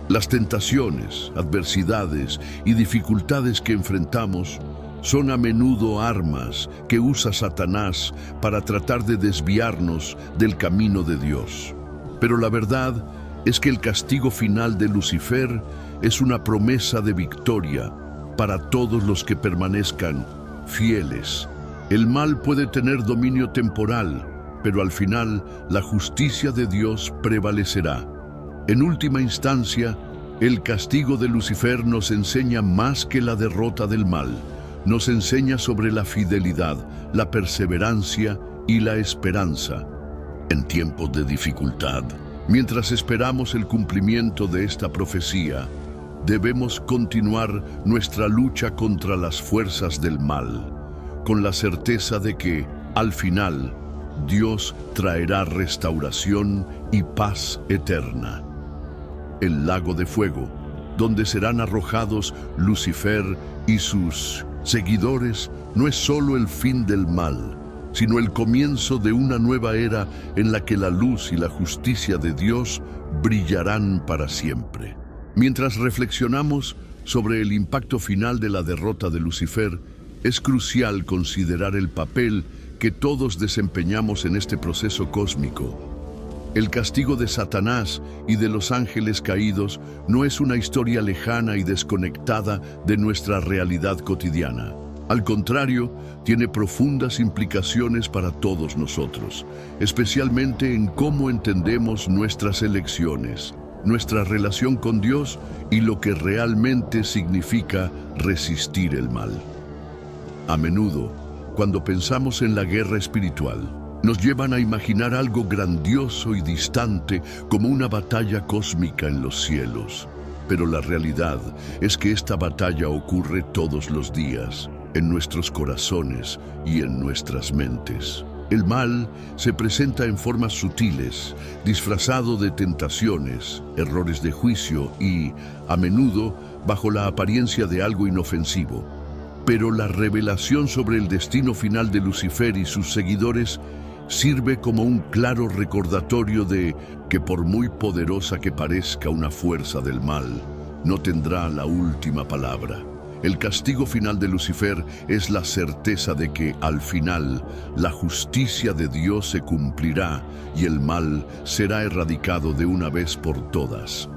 Las tentaciones, adversidades y dificultades que enfrentamos son a menudo armas que usa Satanás para tratar de desviarnos del camino de Dios. Pero la verdad es que el castigo final de Lucifer es una promesa de victoria para todos los que permanezcan fieles. El mal puede tener dominio temporal, pero al final la justicia de Dios prevalecerá. En última instancia, el castigo de Lucifer nos enseña más que la derrota del mal. Nos enseña sobre la fidelidad, la perseverancia y la esperanza. En tiempos de dificultad, mientras esperamos el cumplimiento de esta profecía, debemos continuar nuestra lucha contra las fuerzas del mal, con la certeza de que, al final, Dios traerá restauración y paz eterna. El lago de fuego, donde serán arrojados Lucifer y sus seguidores, no es solo el fin del mal, sino el comienzo de una nueva era en la que la luz y la justicia de Dios brillarán para siempre. Mientras reflexionamos sobre el impacto final de la derrota de Lucifer, es crucial considerar el papel que todos desempeñamos en este proceso cósmico. El castigo de Satanás y de los ángeles caídos no es una historia lejana y desconectada de nuestra realidad cotidiana. Al contrario, tiene profundas implicaciones para todos nosotros, especialmente en cómo entendemos nuestras elecciones, nuestra relación con Dios y lo que realmente significa resistir el mal. A menudo, cuando pensamos en la guerra espiritual, Nos llevan a imaginar algo grandioso y distante como una batalla cósmica en los cielos. Pero la realidad es que esta batalla ocurre todos los días, en nuestros corazones y en nuestras mentes. El mal se presenta en formas sutiles, disfrazado de tentaciones, errores de juicio y, a menudo, bajo la apariencia de algo inofensivo. Pero la revelación sobre el destino final de Lucifer y sus seguidores sirve como un claro recordatorio de que por muy poderosa que parezca una fuerza del mal, no tendrá la última palabra. El castigo final de Lucifer es la certeza de que, al final, la justicia de Dios se cumplirá y el mal será erradicado de una vez por todas.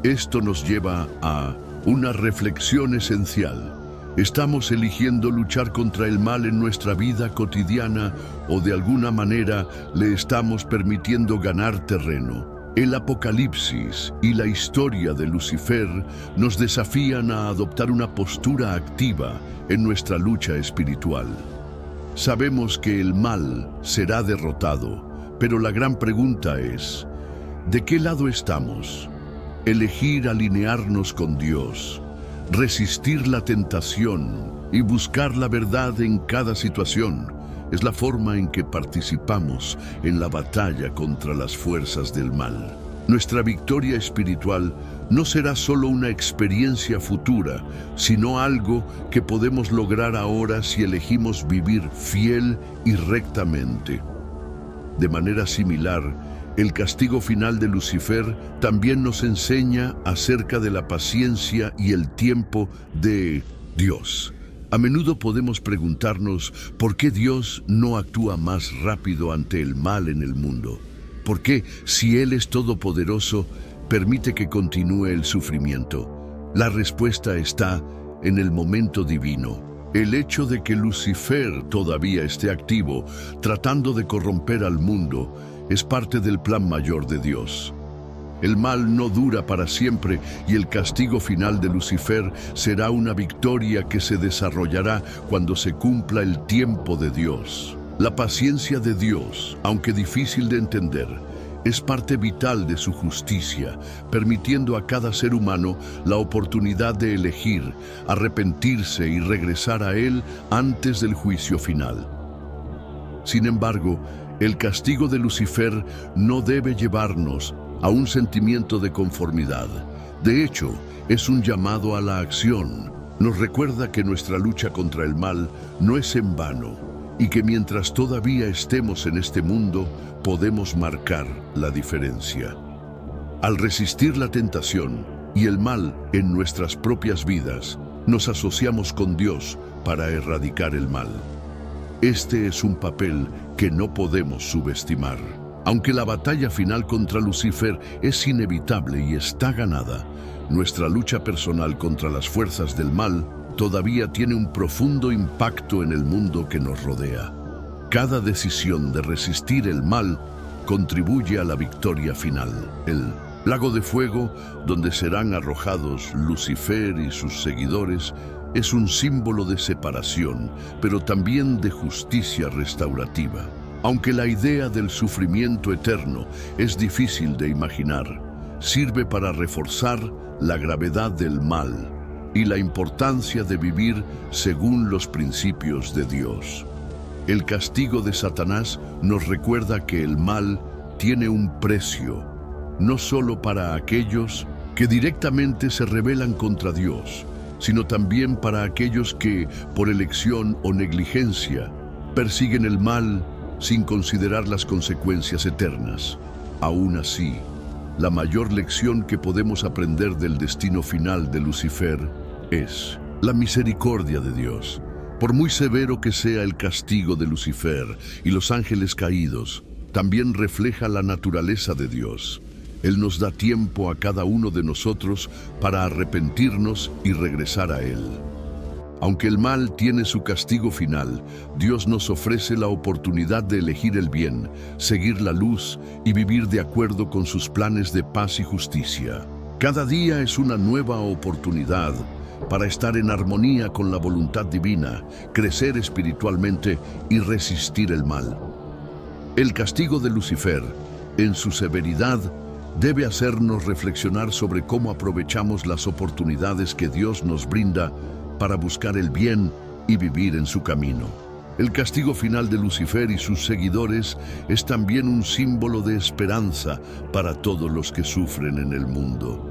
Esto nos lleva a una reflexión esencial. ¿Estamos eligiendo luchar contra el mal en nuestra vida cotidiana o de alguna manera le estamos permitiendo ganar terreno? El Apocalipsis y la historia de Lucifer nos desafían a adoptar una postura activa en nuestra lucha espiritual. Sabemos que el mal será derrotado, pero la gran pregunta es, ¿de qué lado estamos? Elegir alinearnos con Dios, resistir la tentación y buscar la verdad en cada situación es la forma en que participamos en la batalla contra las fuerzas del mal. Nuestra victoria espiritual no será solo una experiencia futura, sino algo que podemos lograr ahora si elegimos vivir fiel y rectamente. De manera similar, el castigo final de Lucifer también nos enseña acerca de la paciencia y el tiempo de Dios. A menudo podemos preguntarnos por qué Dios no actúa más rápido ante el mal en el mundo. ¿Por qué, si Él es todopoderoso, permite que continúe el sufrimiento? La respuesta está en el momento divino. El hecho de que Lucifer todavía esté activo, tratando de corromper al mundo, es parte del plan mayor de Dios. El mal no dura para siempre y el castigo final de Lucifer será una victoria que se desarrollará cuando se cumpla el tiempo de Dios. La paciencia de Dios, aunque difícil de entender, es parte vital de su justicia, permitiendo a cada ser humano la oportunidad de elegir, arrepentirse y regresar a Él antes del juicio final. Sin embargo, el castigo de Lucifer no debe llevarnos a un sentimiento de conformidad. De hecho, es un llamado a la acción. Nos recuerda que nuestra lucha contra el mal no es en vano y que mientras todavía estemos en este mundo, podemos marcar la diferencia. Al resistir la tentación y el mal en nuestras propias vidas, nos asociamos con Dios para erradicar el mal. Este es un papel que no podemos subestimar. Aunque la batalla final contra Lucifer es inevitable y está ganada, nuestra lucha personal contra las fuerzas del mal todavía tiene un profundo impacto en el mundo que nos rodea. Cada decisión de resistir el mal contribuye a la victoria final. El lago de fuego, donde serán arrojados Lucifer y sus seguidores, es un símbolo de separación, pero también de justicia restaurativa. Aunque la idea del sufrimiento eterno es difícil de imaginar, sirve para reforzar la gravedad del mal y la importancia de vivir según los principios de Dios. El castigo de Satanás nos recuerda que el mal tiene un precio, no solo para aquellos que directamente se rebelan contra Dios, sino también para aquellos que, por elección o negligencia, persiguen el mal sin considerar las consecuencias eternas. Aún así, la mayor lección que podemos aprender del destino final de Lucifer es la misericordia de Dios. Por muy severo que sea el castigo de Lucifer y los ángeles caídos, también refleja la naturaleza de Dios. Él nos da tiempo a cada uno de nosotros para arrepentirnos y regresar a Él. Aunque el mal tiene su castigo final, Dios nos ofrece la oportunidad de elegir el bien, seguir la luz y vivir de acuerdo con sus planes de paz y justicia. Cada día es una nueva oportunidad para estar en armonía con la voluntad divina, crecer espiritualmente y resistir el mal. El castigo de Lucifer, en su severidad, debe hacernos reflexionar sobre cómo aprovechamos las oportunidades que Dios nos brinda para buscar el bien y vivir en su camino. El castigo final de Lucifer y sus seguidores es también un símbolo de esperanza para todos los que sufren en el mundo.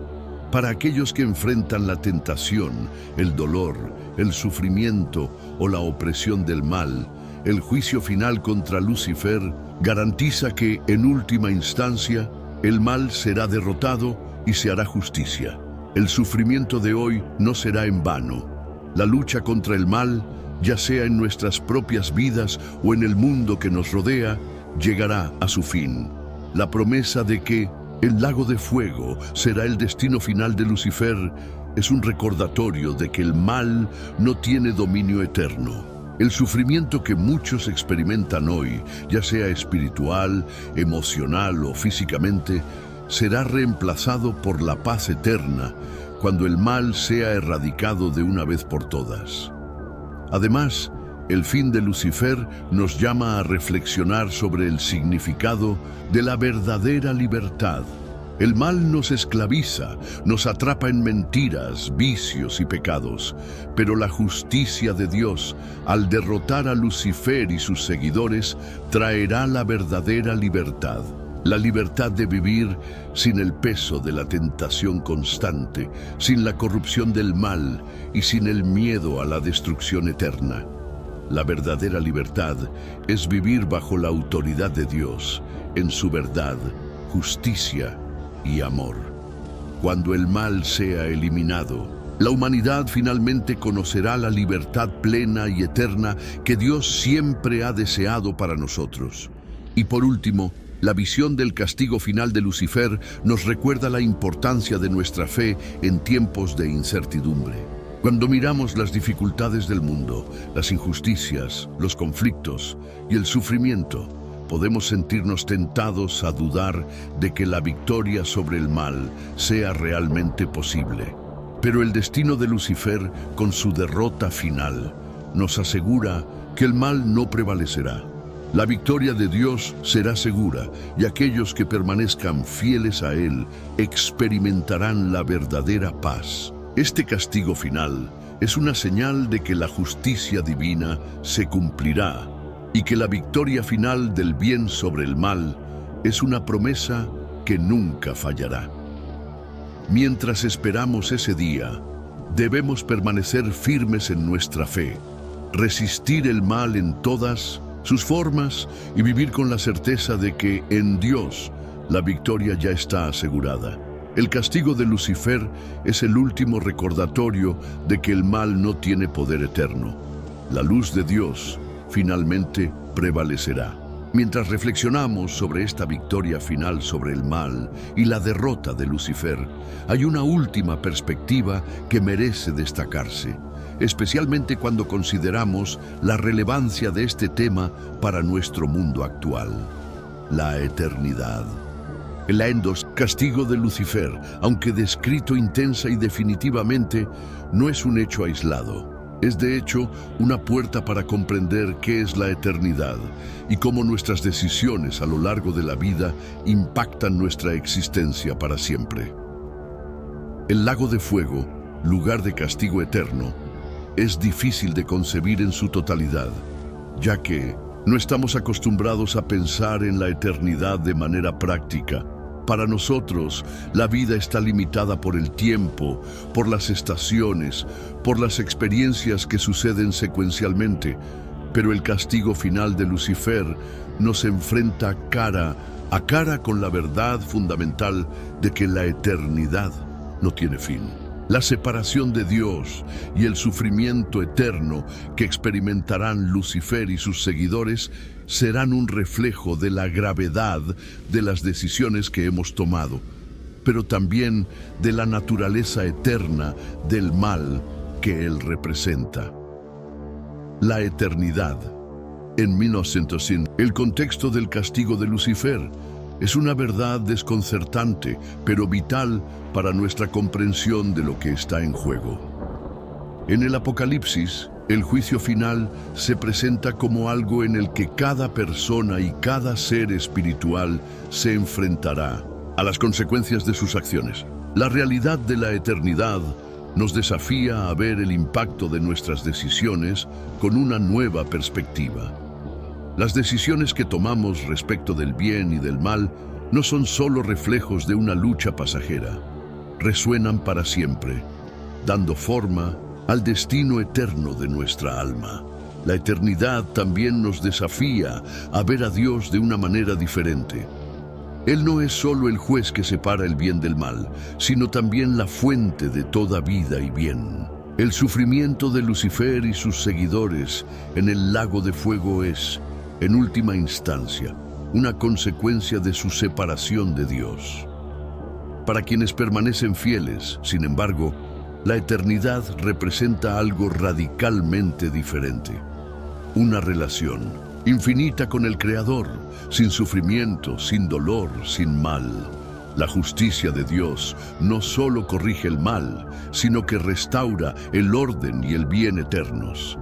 Para aquellos que enfrentan la tentación, el dolor, el sufrimiento o la opresión del mal, el juicio final contra Lucifer garantiza que, en última instancia, el mal será derrotado y se hará justicia. El sufrimiento de hoy no será en vano. La lucha contra el mal, ya sea en nuestras propias vidas o en el mundo que nos rodea, llegará a su fin. La promesa de que el lago de fuego será el destino final de Lucifer es un recordatorio de que el mal no tiene dominio eterno. El sufrimiento que muchos experimentan hoy, ya sea espiritual, emocional o físicamente, será reemplazado por la paz eterna cuando el mal sea erradicado de una vez por todas. Además, el fin de Lucifer nos llama a reflexionar sobre el significado de la verdadera libertad. El mal nos esclaviza, nos atrapa en mentiras, vicios y pecados, pero la justicia de Dios, al derrotar a Lucifer y sus seguidores, traerá la verdadera libertad. La libertad de vivir sin el peso de la tentación constante, sin la corrupción del mal y sin el miedo a la destrucción eterna. La verdadera libertad es vivir bajo la autoridad de Dios, en su verdad, justicia y amor. Cuando el mal sea eliminado, la humanidad finalmente conocerá la libertad plena y eterna que Dios siempre ha deseado para nosotros. Y por último, la visión del castigo final de Lucifer nos recuerda la importancia de nuestra fe en tiempos de incertidumbre. Cuando miramos las dificultades del mundo, las injusticias, los conflictos y el sufrimiento, podemos sentirnos tentados a dudar de que la victoria sobre el mal sea realmente posible. Pero el destino de Lucifer, con su derrota final, nos asegura que el mal no prevalecerá. La victoria de Dios será segura y aquellos que permanezcan fieles a Él experimentarán la verdadera paz. Este castigo final es una señal de que la justicia divina se cumplirá y que la victoria final del bien sobre el mal es una promesa que nunca fallará. Mientras esperamos ese día, debemos permanecer firmes en nuestra fe, resistir el mal en todas sus formas y vivir con la certeza de que en Dios la victoria ya está asegurada. El castigo de Lucifer es el último recordatorio de que el mal no tiene poder eterno. La luz de Dios finalmente prevalecerá. Mientras reflexionamos sobre esta victoria final sobre el mal y la derrota de Lucifer, hay una última perspectiva que merece destacarse, especialmente cuando consideramos la relevancia de este tema para nuestro mundo actual: la eternidad. El castigo de Lucifer, aunque descrito intensa y definitivamente, no es un hecho aislado. Es de hecho una puerta para comprender qué es la eternidad y cómo nuestras decisiones a lo largo de la vida impactan nuestra existencia para siempre. El lago de fuego, lugar de castigo eterno, es difícil de concebir en su totalidad, ya que no estamos acostumbrados a pensar en la eternidad de manera práctica. Para nosotros, la vida está limitada por el tiempo, por las estaciones, por las experiencias que suceden secuencialmente, pero el castigo final de Lucifer nos enfrenta cara a cara con la verdad fundamental de que la eternidad no tiene fin. La separación de Dios y el sufrimiento eterno que experimentarán Lucifer y sus seguidores serán un reflejo de la gravedad de las decisiones que hemos tomado, pero también de la naturaleza eterna del mal que Él representa. La eternidad. En 1905, el contexto del castigo de Lucifer es una verdad desconcertante, pero vital para nuestra comprensión de lo que está en juego. En el Apocalipsis, El juicio final se presenta como algo en el que cada persona y cada ser espiritual se enfrentará a las consecuencias de sus acciones. La realidad de la eternidad nos desafía a ver el impacto de nuestras decisiones con una nueva perspectiva. Las decisiones que tomamos respecto del bien y del mal no son solo reflejos de una lucha pasajera, resuenan para siempre, dando forma al destino eterno de nuestra alma. La eternidad también nos desafía a ver a Dios de una manera diferente. Él no es solo el juez que separa el bien del mal, sino también la fuente de toda vida y bien. El sufrimiento de Lucifer y sus seguidores en el lago de fuego es, en última instancia, una consecuencia de su separación de Dios. Para quienes permanecen fieles, sin embargo, la eternidad representa algo radicalmente diferente. Una relación infinita con el Creador, sin sufrimiento, sin dolor, sin mal. La justicia de Dios no solo corrige el mal, sino que restaura el orden y el bien eternos.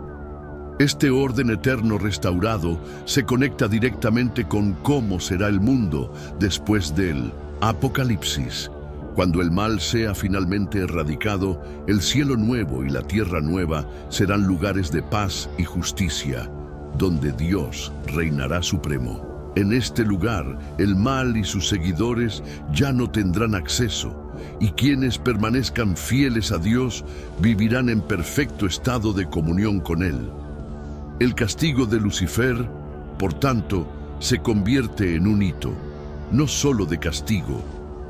Este orden eterno restaurado se conecta directamente con cómo será el mundo después del Apocalipsis. Cuando el mal sea finalmente erradicado, el cielo nuevo y la tierra nueva serán lugares de paz y justicia, donde Dios reinará supremo. En este lugar, el mal y sus seguidores ya no tendrán acceso, y quienes permanezcan fieles a Dios vivirán en perfecto estado de comunión con Él. El castigo de Lucifer, por tanto, se convierte en un hito, no solo de castigo,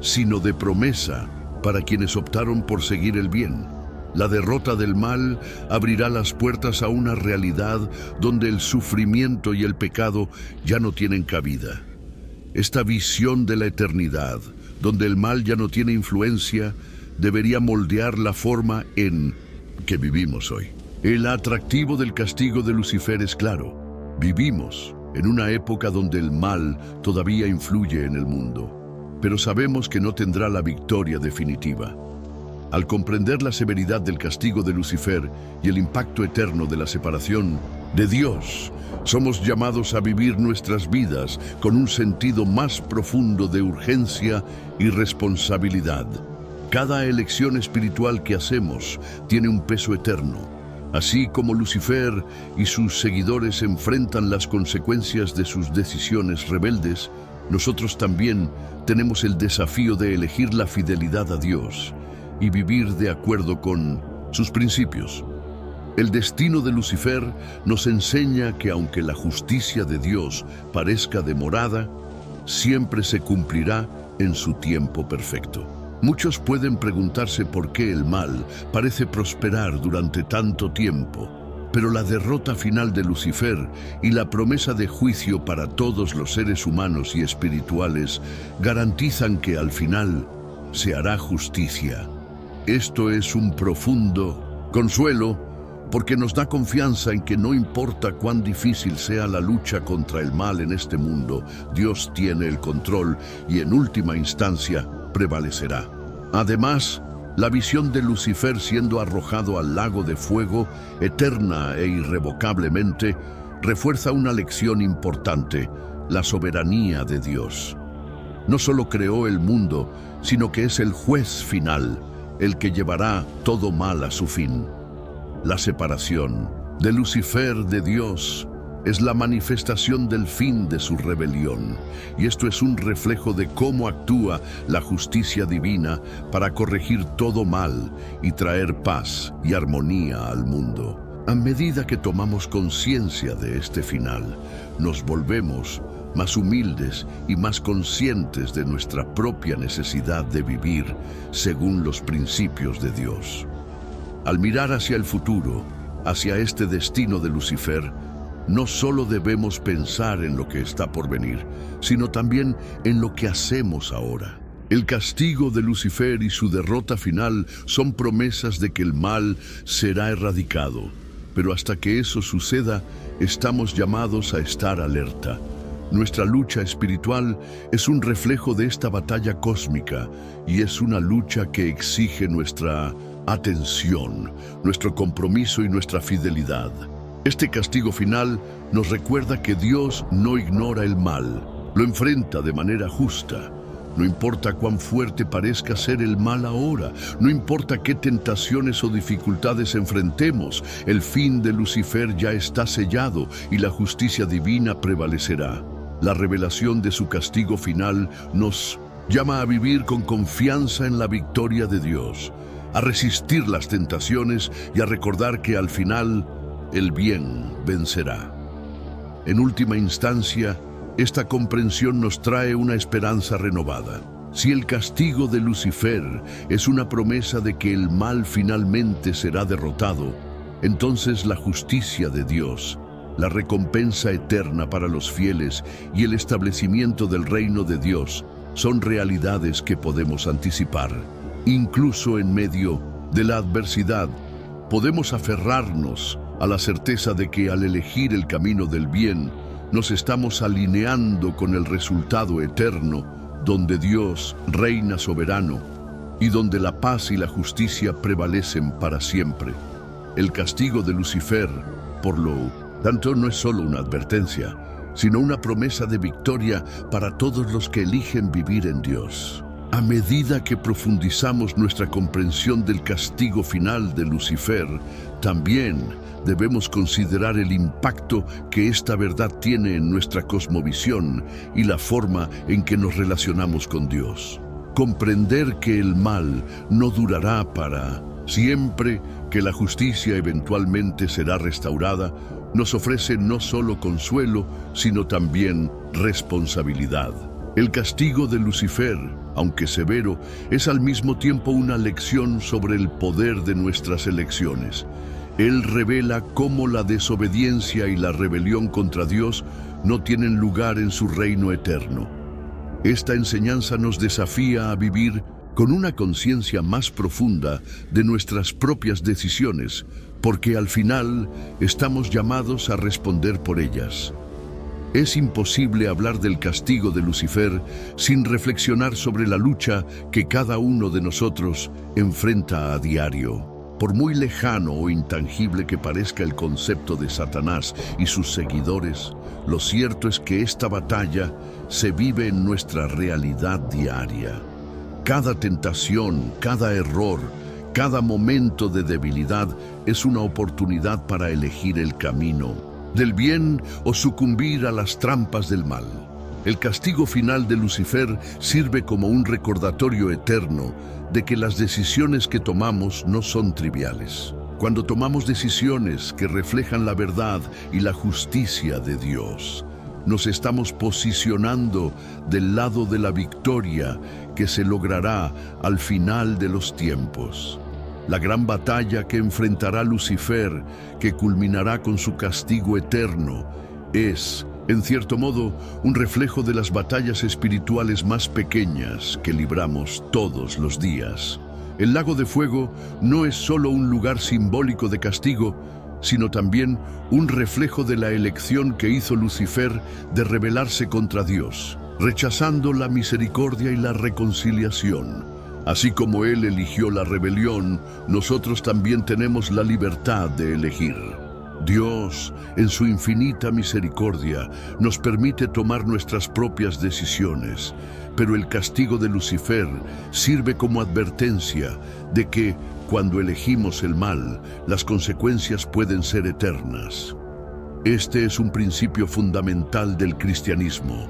sino de promesa para quienes optaron por seguir el bien. La derrota del mal abrirá las puertas a una realidad donde el sufrimiento y el pecado ya no tienen cabida. Esta visión de la eternidad, donde el mal ya no tiene influencia, debería moldear la forma en que vivimos hoy. El atractivo del castigo de Lucifer es claro. Vivimos en una época donde el mal todavía influye en el mundo, pero sabemos que no tendrá la victoria definitiva. Al comprender la severidad del castigo de Lucifer y el impacto eterno de la separación de Dios, somos llamados a vivir nuestras vidas con un sentido más profundo de urgencia y responsabilidad. Cada elección espiritual que hacemos tiene un peso eterno. Así como Lucifer y sus seguidores enfrentan las consecuencias de sus decisiones rebeldes, nosotros también tenemos el desafío de elegir la fidelidad a Dios y vivir de acuerdo con sus principios. El destino de Lucifer nos enseña que aunque la justicia de Dios parezca demorada, siempre se cumplirá en su tiempo perfecto. Muchos pueden preguntarse por qué el mal parece prosperar durante tanto tiempo, pero la derrota final de Lucifer y la promesa de juicio para todos los seres humanos y espirituales garantizan que al final se hará justicia. Esto es un profundo consuelo porque nos da confianza en que no importa cuán difícil sea la lucha contra el mal en este mundo, Dios tiene el control y en última instancia prevalecerá. Además, la visión de Lucifer siendo arrojado al lago de fuego, eterna e irrevocablemente, refuerza una lección importante: la soberanía de Dios. No solo creó el mundo, sino que es el juez final, el que llevará todo mal a su fin. La separación de Lucifer de Dios es la manifestación del fin de su rebelión, y esto es un reflejo de cómo actúa la justicia divina para corregir todo mal y traer paz y armonía al mundo. A medida que tomamos conciencia de este final, nos volvemos más humildes y más conscientes de nuestra propia necesidad de vivir según los principios de Dios. Al mirar hacia el futuro, hacia este destino de Lucifer, no solo debemos pensar en lo que está por venir, sino también en lo que hacemos ahora. El castigo de Lucifer y su derrota final son promesas de que el mal será erradicado, pero hasta que eso suceda, estamos llamados a estar alerta. Nuestra lucha espiritual es un reflejo de esta batalla cósmica y es una lucha que exige nuestra atención, nuestro compromiso y nuestra fidelidad. Este castigo final nos recuerda que Dios no ignora el mal, lo enfrenta de manera justa. No importa cuán fuerte parezca ser el mal ahora, no importa qué tentaciones o dificultades enfrentemos, el fin de Lucifer ya está sellado y la justicia divina prevalecerá. La revelación de su castigo final nos llama a vivir con confianza en la victoria de Dios, a resistir las tentaciones y a recordar que al final el bien vencerá. En última instancia, esta comprensión nos trae una esperanza renovada. Si el castigo de Lucifer es una promesa de que el mal finalmente será derrotado, entonces la justicia de Dios, la recompensa eterna para los fieles y el establecimiento del reino de Dios son realidades que podemos anticipar. Incluso en medio de la adversidad, podemos aferrarnos a la certeza de que al elegir el camino del bien, nos estamos alineando con el resultado eterno, donde Dios reina soberano y donde la paz y la justicia prevalecen para siempre. El castigo de Lucifer, por lo tanto, no es solo una advertencia, sino una promesa de victoria para todos los que eligen vivir en Dios. A medida que profundizamos nuestra comprensión del castigo final de Lucifer, también debemos considerar el impacto que esta verdad tiene en nuestra cosmovisión y la forma en que nos relacionamos con Dios. Comprender que el mal no durará para siempre, que la justicia eventualmente será restaurada, nos ofrece no solo consuelo, sino también responsabilidad. El castigo de Lucifer, aunque severo, es al mismo tiempo una lección sobre el poder de nuestras elecciones. Él revela cómo la desobediencia y la rebelión contra Dios no tienen lugar en su reino eterno. Esta enseñanza nos desafía a vivir con una conciencia más profunda de nuestras propias decisiones, porque al final estamos llamados a responder por ellas. Es imposible hablar del castigo de Lucifer sin reflexionar sobre la lucha que cada uno de nosotros enfrenta a diario. Por muy lejano o intangible que parezca el concepto de Satanás y sus seguidores, lo cierto es que esta batalla se vive en nuestra realidad diaria. Cada tentación, cada error, cada momento de debilidad es una oportunidad para elegir el camino del bien o sucumbir a las trampas del mal. El castigo final de Lucifer sirve como un recordatorio eterno de que las decisiones que tomamos no son triviales. Cuando tomamos decisiones que reflejan la verdad y la justicia de Dios, nos estamos posicionando del lado de la victoria que se logrará al final de los tiempos. La gran batalla que enfrentará Lucifer, que culminará con su castigo eterno, es, en cierto modo, un reflejo de las batallas espirituales más pequeñas que libramos todos los días. El lago de fuego no es solo un lugar simbólico de castigo, sino también un reflejo de la elección que hizo Lucifer de rebelarse contra Dios, rechazando la misericordia y la reconciliación. Así como Él eligió la rebelión, nosotros también tenemos la libertad de elegir. Dios, en su infinita misericordia, nos permite tomar nuestras propias decisiones, pero el castigo de Lucifer sirve como advertencia de que, cuando elegimos el mal, las consecuencias pueden ser eternas. Este es un principio fundamental del cristianismo.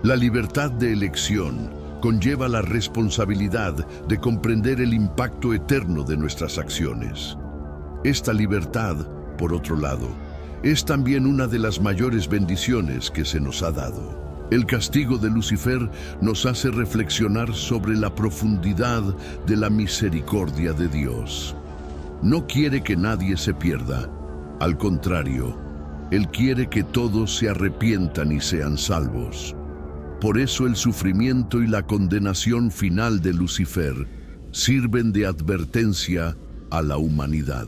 La libertad de elección conlleva la responsabilidad de comprender el impacto eterno de nuestras acciones. Esta libertad, por otro lado, es también una de las mayores bendiciones que se nos ha dado. El castigo de Lucifer nos hace reflexionar sobre la profundidad de la misericordia de Dios. No quiere que nadie se pierda. Al contrario, Él quiere que todos se arrepientan y sean salvos. Por eso el sufrimiento y la condenación final de Lucifer sirven de advertencia a la humanidad.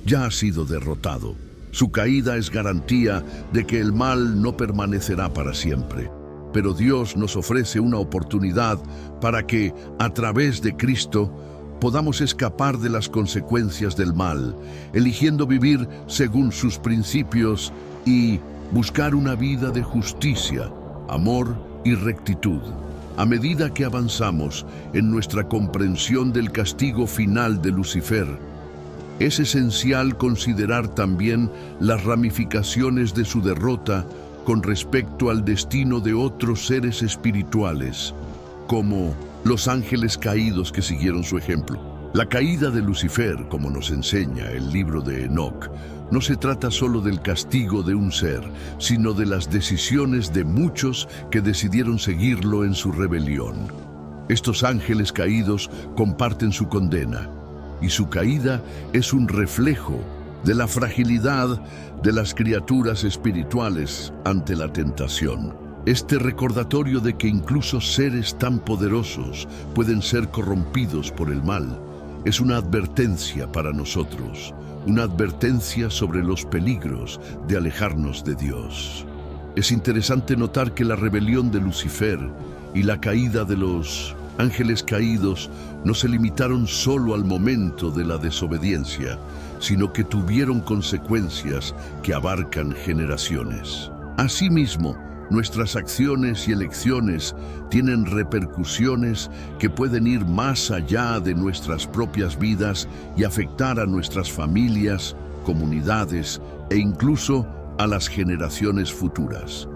Ya ha sido derrotado. Su caída es garantía de que el mal no permanecerá para siempre. Pero Dios nos ofrece una oportunidad para que, a través de Cristo, podamos escapar de las consecuencias del mal, eligiendo vivir según sus principios y buscar una vida de justicia, amor y rectitud. A medida que avanzamos en nuestra comprensión del castigo final de Lucifer, es esencial considerar también las ramificaciones de su derrota con respecto al destino de otros seres espirituales, como los ángeles caídos que siguieron su ejemplo. La caída de Lucifer, como nos enseña el libro de Enoc, no se trata solo del castigo de un ser, sino de las decisiones de muchos que decidieron seguirlo en su rebelión. Estos ángeles caídos comparten su condena, y su caída es un reflejo de la fragilidad de las criaturas espirituales ante la tentación. Este recordatorio de que incluso seres tan poderosos pueden ser corrompidos por el mal es una advertencia para nosotros, una advertencia sobre los peligros de alejarnos de Dios. Es interesante notar que la rebelión de Lucifer y la caída de los ángeles caídos no se limitaron solo al momento de la desobediencia, sino que tuvieron consecuencias que abarcan generaciones. Asimismo, nuestras acciones y elecciones tienen repercusiones que pueden ir más allá de nuestras propias vidas y afectar a nuestras familias, comunidades e incluso a las generaciones futuras.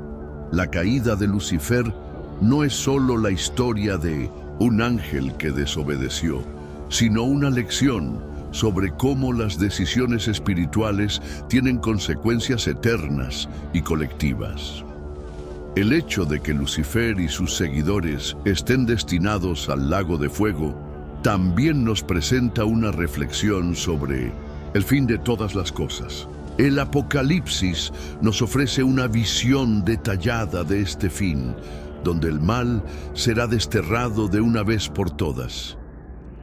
La caída de Lucifer no es solo la historia de un ángel que desobedeció, sino una lección sobre cómo las decisiones espirituales tienen consecuencias eternas y colectivas. El hecho de que Lucifer y sus seguidores estén destinados al lago de fuego también nos presenta una reflexión sobre el fin de todas las cosas. El Apocalipsis nos ofrece una visión detallada de este fin, donde el mal será desterrado de una vez por todas.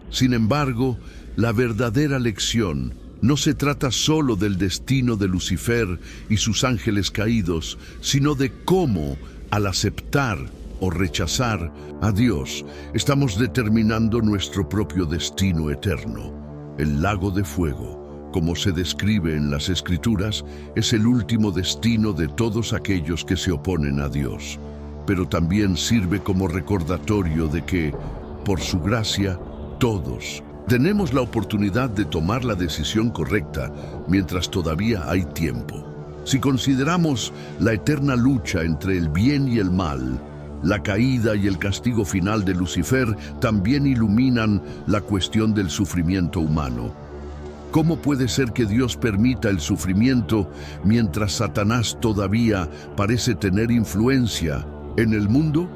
Sin embargo, la verdadera lección no se trata solo del destino de Lucifer y sus ángeles caídos, sino de cómo, al aceptar o rechazar a Dios, estamos determinando nuestro propio destino eterno. El lago de fuego, como se describe en las Escrituras, es el último destino de todos aquellos que se oponen a Dios, pero también sirve como recordatorio de que, por su gracia, todos tenemos la oportunidad de tomar la decisión correcta mientras todavía hay tiempo. Si consideramos la eterna lucha entre el bien y el mal, la caída y el castigo final de Lucifer también iluminan la cuestión del sufrimiento humano. ¿Cómo puede ser que Dios permita el sufrimiento mientras Satanás todavía parece tener influencia en el mundo?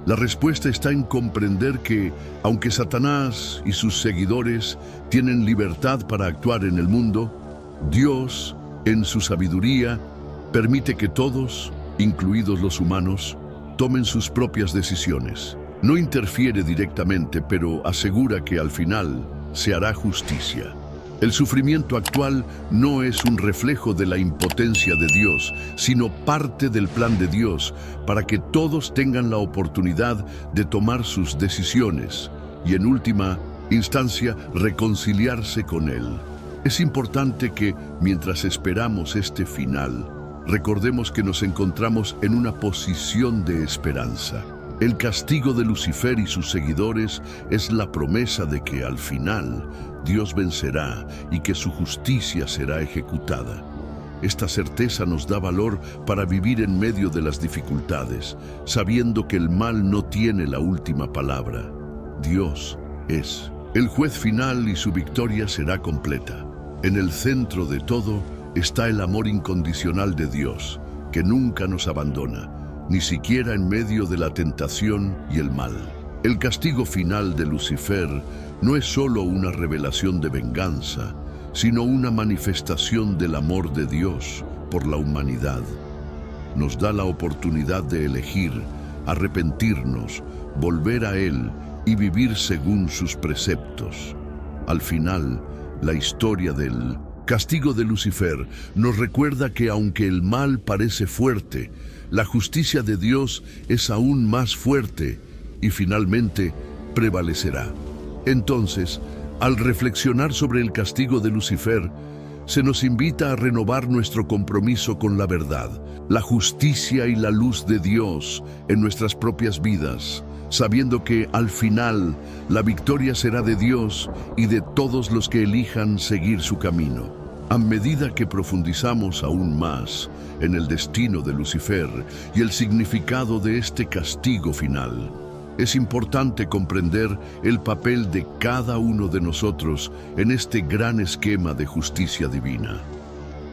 La respuesta está en comprender que, aunque Satanás y sus seguidores tienen libertad para actuar en el mundo, Dios, en su sabiduría, permite que todos, incluidos los humanos, tomen sus propias decisiones. No interfiere directamente, pero asegura que al final se hará justicia. El sufrimiento actual no es un reflejo de la impotencia de Dios, sino parte del plan de Dios para que todos tengan la oportunidad de tomar sus decisiones y, en última instancia, reconciliarse con Él. Es importante que, mientras esperamos este final, recordemos que nos encontramos en una posición de esperanza. El castigo de Lucifer y sus seguidores es la promesa de que al final Dios vencerá y que su justicia será ejecutada. Esta certeza nos da valor para vivir en medio de las dificultades, sabiendo que el mal no tiene la última palabra. Dios es el juez final y su victoria será completa. En el centro de todo está el amor incondicional de Dios, que nunca nos abandona, ni siquiera en medio de la tentación y el mal. El castigo final de Lucifer no es solo una revelación de venganza, sino una manifestación del amor de Dios por la humanidad. Nos da la oportunidad de elegir, arrepentirnos, volver a Él y vivir según sus preceptos. Al final, la historia del castigo de Lucifer nos recuerda que aunque el mal parece fuerte, la justicia de Dios es aún más fuerte y finalmente prevalecerá. Entonces, Al reflexionar sobre el castigo de Lucifer, se nos invita a renovar nuestro compromiso con la verdad, la justicia y la luz de Dios en nuestras propias vidas, sabiendo que al final la victoria será de Dios y de todos los que elijan seguir su camino. A medida que profundizamos aún más en el destino de Lucifer y el significado de este castigo final, es importante comprender el papel de cada uno de nosotros en este gran esquema de justicia divina.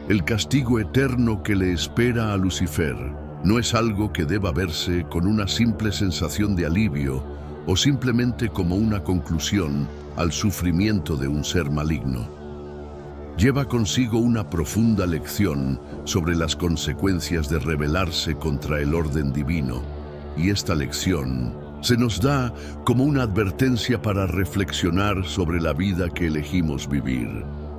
El castigo eterno que le espera a Lucifer no es algo que deba verse con una simple sensación de alivio o simplemente como una conclusión al sufrimiento de un ser maligno. Lleva consigo una profunda lección sobre las consecuencias de rebelarse contra el orden divino, y esta lección se nos da como una advertencia para reflexionar sobre la vida que elegimos vivir.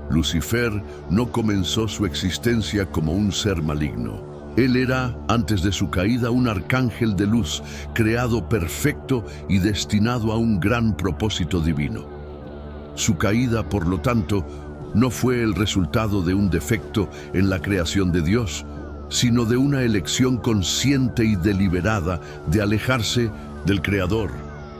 Lucifer no comenzó su existencia como un ser maligno. Él era, antes de su caída, un arcángel de luz, creado perfecto y destinado a un gran propósito divino. Su caída, por lo tanto, no fue el resultado de un defecto en la creación de Dios, sino de una elección consciente y deliberada de alejarse del Creador,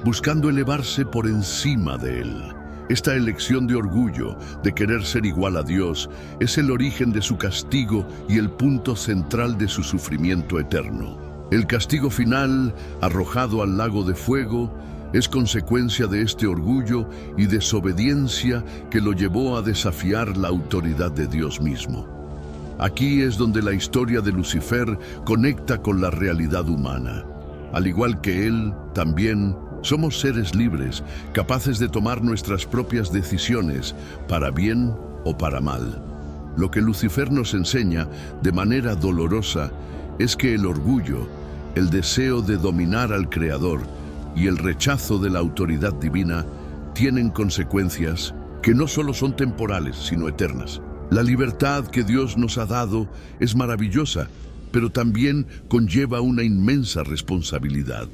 buscando elevarse por encima de Él. Esta elección de orgullo, de querer ser igual a Dios, es el origen de su castigo y el punto central de su sufrimiento eterno. El castigo final, arrojado al lago de fuego, es consecuencia de este orgullo y desobediencia que lo llevó a desafiar la autoridad de Dios mismo. Aquí es donde la historia de Lucifer conecta con la realidad humana. Al igual que él, también somos seres libres, capaces de tomar nuestras propias decisiones, para bien o para mal. Lo que Lucifer nos enseña, de manera dolorosa, es que el orgullo, el deseo de dominar al Creador y el rechazo de la autoridad divina tienen consecuencias que no solo son temporales, sino eternas. La libertad que Dios nos ha dado es maravillosa, pero también conlleva una inmensa responsabilidad.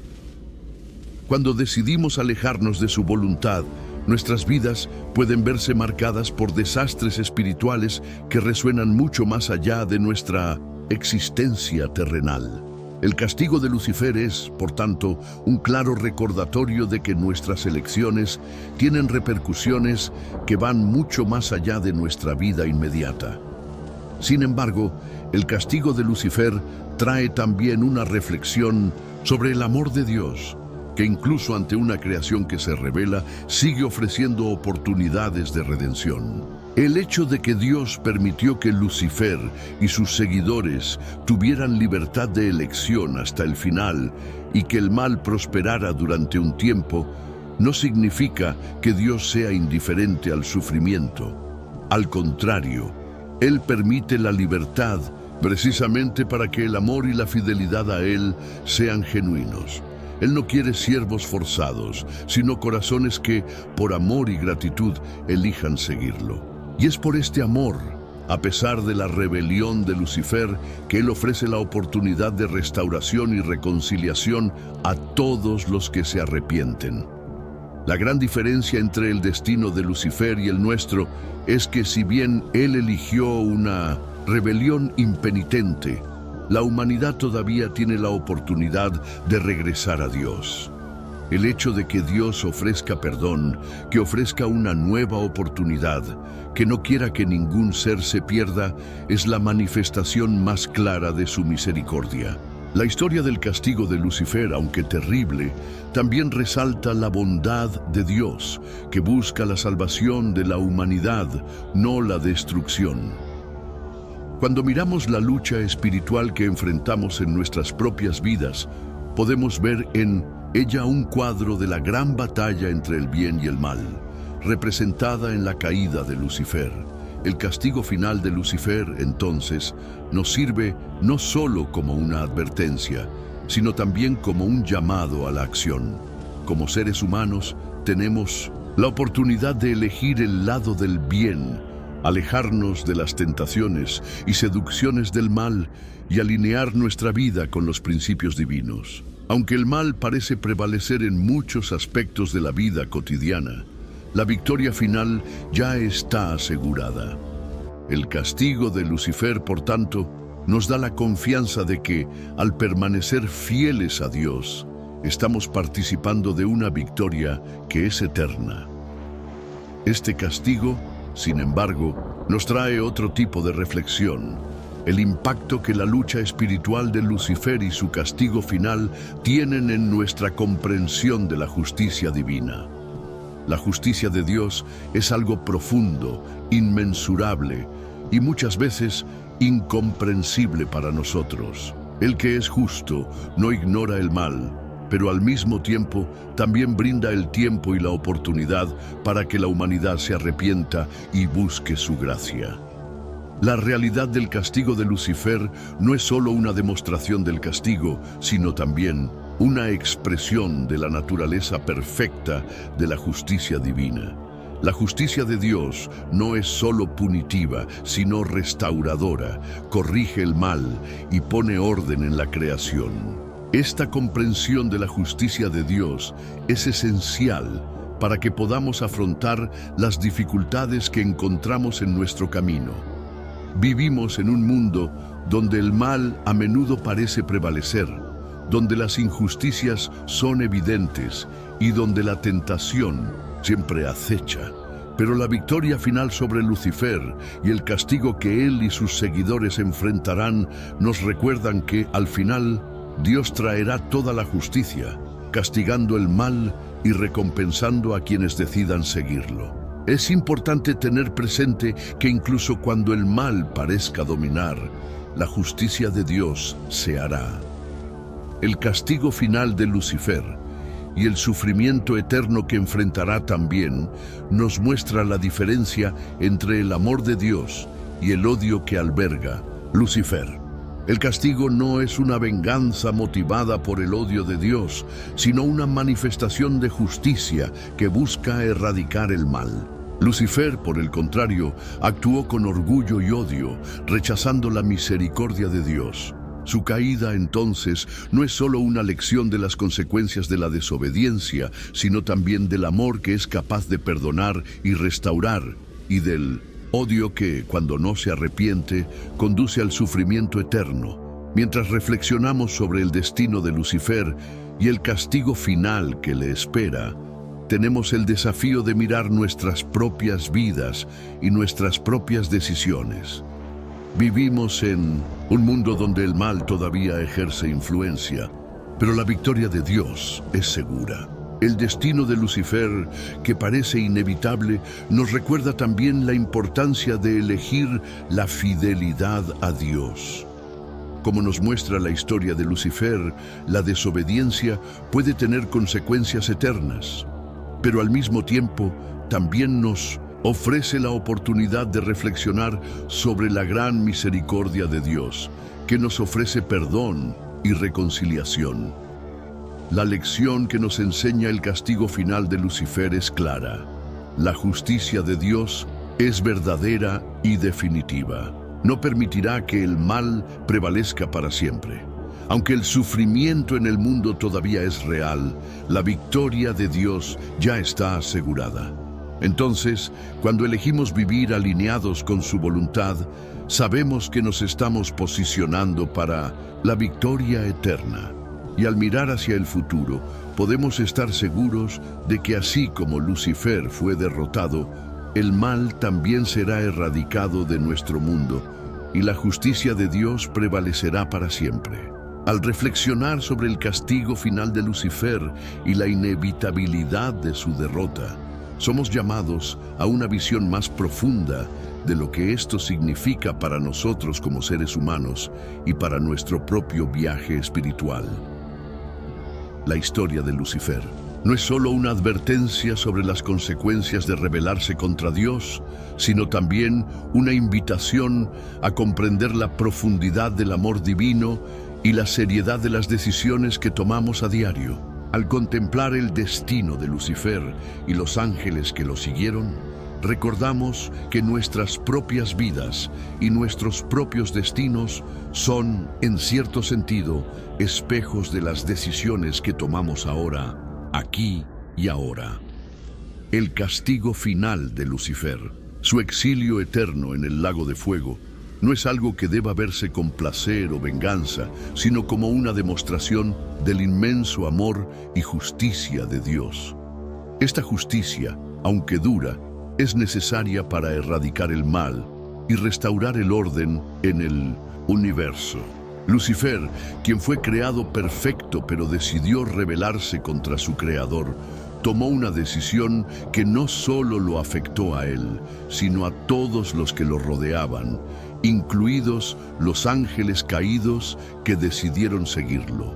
Cuando decidimos alejarnos de su voluntad, nuestras vidas pueden verse marcadas por desastres espirituales que resuenan mucho más allá de nuestra existencia terrenal. El castigo de Lucifer es, por tanto, un claro recordatorio de que nuestras elecciones tienen repercusiones que van mucho más allá de nuestra vida inmediata. Sin embargo, el castigo de Lucifer trae también una reflexión sobre el amor de Dios, que incluso ante una creación que se rebela, sigue ofreciendo oportunidades de redención. El hecho de que Dios permitió que Lucifer y sus seguidores tuvieran libertad de elección hasta el final y que el mal prosperara durante un tiempo, no significa que Dios sea indiferente al sufrimiento. Al contrario, Él permite la libertad precisamente para que el amor y la fidelidad a Él sean genuinos. Él no quiere siervos forzados, sino corazones que, por amor y gratitud, elijan seguirlo. Y es por este amor, a pesar de la rebelión de Lucifer, que Él ofrece la oportunidad de restauración y reconciliación a todos los que se arrepienten. La gran diferencia entre el destino de Lucifer y el nuestro es que si bien Él eligió una rebelión impenitente, la humanidad todavía tiene la oportunidad de regresar a Dios. El hecho de que Dios ofrezca perdón, que ofrezca una nueva oportunidad, que no quiera que ningún ser se pierda, es la manifestación más clara de su misericordia. La historia del castigo de Lucifer, aunque terrible, también resalta la bondad de Dios, que busca la salvación de la humanidad, no la destrucción. Cuando miramos la lucha espiritual que enfrentamos en nuestras propias vidas, podemos ver en ella un cuadro de la gran batalla entre el bien y el mal, representada en la caída de Lucifer. El castigo final de Lucifer, entonces, nos sirve no solo como una advertencia, sino también como un llamado a la acción. Como seres humanos, tenemos la oportunidad de elegir el lado del bien, alejarnos de las tentaciones y seducciones del mal y alinear nuestra vida con los principios divinos. Aunque el mal parece prevalecer en muchos aspectos de la vida cotidiana, La victoria final ya está asegurada. El castigo de Lucifer, por tanto, nos da la confianza de que, al permanecer fieles a Dios, estamos participando de una victoria que es eterna. Este castigo, sin embargo, nos trae otro tipo de reflexión: el impacto que la lucha espiritual de Lucifer y su castigo final tienen en nuestra comprensión de la justicia divina. La justicia de Dios es algo profundo, inmensurable y muchas veces incomprensible para nosotros. El que es justo no ignora el mal, pero al mismo tiempo también brinda el tiempo y la oportunidad para que la humanidad se arrepienta y busque su gracia. La realidad del castigo de Lucifer no es solo una demostración del castigo, sino también una expresión de la naturaleza perfecta de la justicia divina. La justicia de Dios no es solo punitiva, sino restauradora, corrige el mal y pone orden en la creación. Esta comprensión de la justicia de Dios es esencial para que podamos afrontar las dificultades que encontramos en nuestro camino. Vivimos en un mundo donde el mal a menudo parece prevalecer, donde las injusticias son evidentes y donde la tentación siempre acecha. Pero la victoria final sobre Lucifer y el castigo que él y sus seguidores enfrentarán nos recuerdan que, al final, Dios traerá toda la justicia, castigando el mal y recompensando a quienes decidan seguirlo. Es importante tener presente que incluso cuando el mal parezca dominar, la justicia de Dios se hará. El castigo final de Lucifer y el sufrimiento eterno que enfrentará también nos muestra la diferencia entre el amor de Dios y el odio que alberga Lucifer. El castigo no es una venganza motivada por el odio de Dios, sino una manifestación de justicia que busca erradicar el mal. Lucifer, por el contrario, actuó con orgullo y odio, rechazando la misericordia de Dios. Su caída, entonces, no es solo una lección de las consecuencias de la desobediencia, sino también del amor que es capaz de perdonar y restaurar, y del odio que, cuando no se arrepiente, conduce al sufrimiento eterno. Mientras reflexionamos sobre el destino de Lucifer y el castigo final que le espera, tenemos el desafío de mirar nuestras propias vidas y nuestras propias decisiones. Vivimos en un mundo donde el mal todavía ejerce influencia, pero la victoria de Dios es segura. El destino de Lucifer, que parece inevitable, nos recuerda también la importancia de elegir la fidelidad a Dios. Como nos muestra la historia de Lucifer, la desobediencia puede tener consecuencias eternas, pero al mismo tiempo también nos ofrece la oportunidad de reflexionar sobre la gran misericordia de Dios, que nos ofrece perdón y reconciliación. La lección que nos enseña el castigo final de Lucifer es clara. La justicia de Dios es verdadera y definitiva. No permitirá que el mal prevalezca para siempre. Aunque el sufrimiento en el mundo todavía es real, la victoria de Dios ya está asegurada. Entonces, cuando elegimos vivir alineados con su voluntad, sabemos que nos estamos posicionando para la victoria eterna. Y al mirar hacia el futuro, podemos estar seguros de que así como Lucifer fue derrotado, el mal también será erradicado de nuestro mundo y la justicia de Dios prevalecerá para siempre. Al reflexionar sobre el castigo final de Lucifer y la inevitabilidad de su derrota, somos llamados a una visión más profunda de lo que esto significa para nosotros como seres humanos y para nuestro propio viaje espiritual. La historia de Lucifer no es solo una advertencia sobre las consecuencias de rebelarse contra Dios, sino también una invitación a comprender la profundidad del amor divino y la seriedad de las decisiones que tomamos a diario. Al contemplar el destino de Lucifer y los ángeles que lo siguieron, recordamos que nuestras propias vidas y nuestros propios destinos son, en cierto sentido, espejos de las decisiones que tomamos ahora, aquí y ahora. el castigo final de Lucifer. Su exilio eterno en el lago de fuego no es algo que deba verse con placer o venganza, sino como una demostración del inmenso amor y justicia de Dios. Esta justicia, aunque dura, es necesaria para erradicar el mal y restaurar el orden en el universo. Lucifer, quien fue creado perfecto pero decidió rebelarse contra su creador, tomó una decisión que no solo lo afectó a él, sino a todos los que lo rodeaban, incluidos los ángeles caídos que decidieron seguirlo.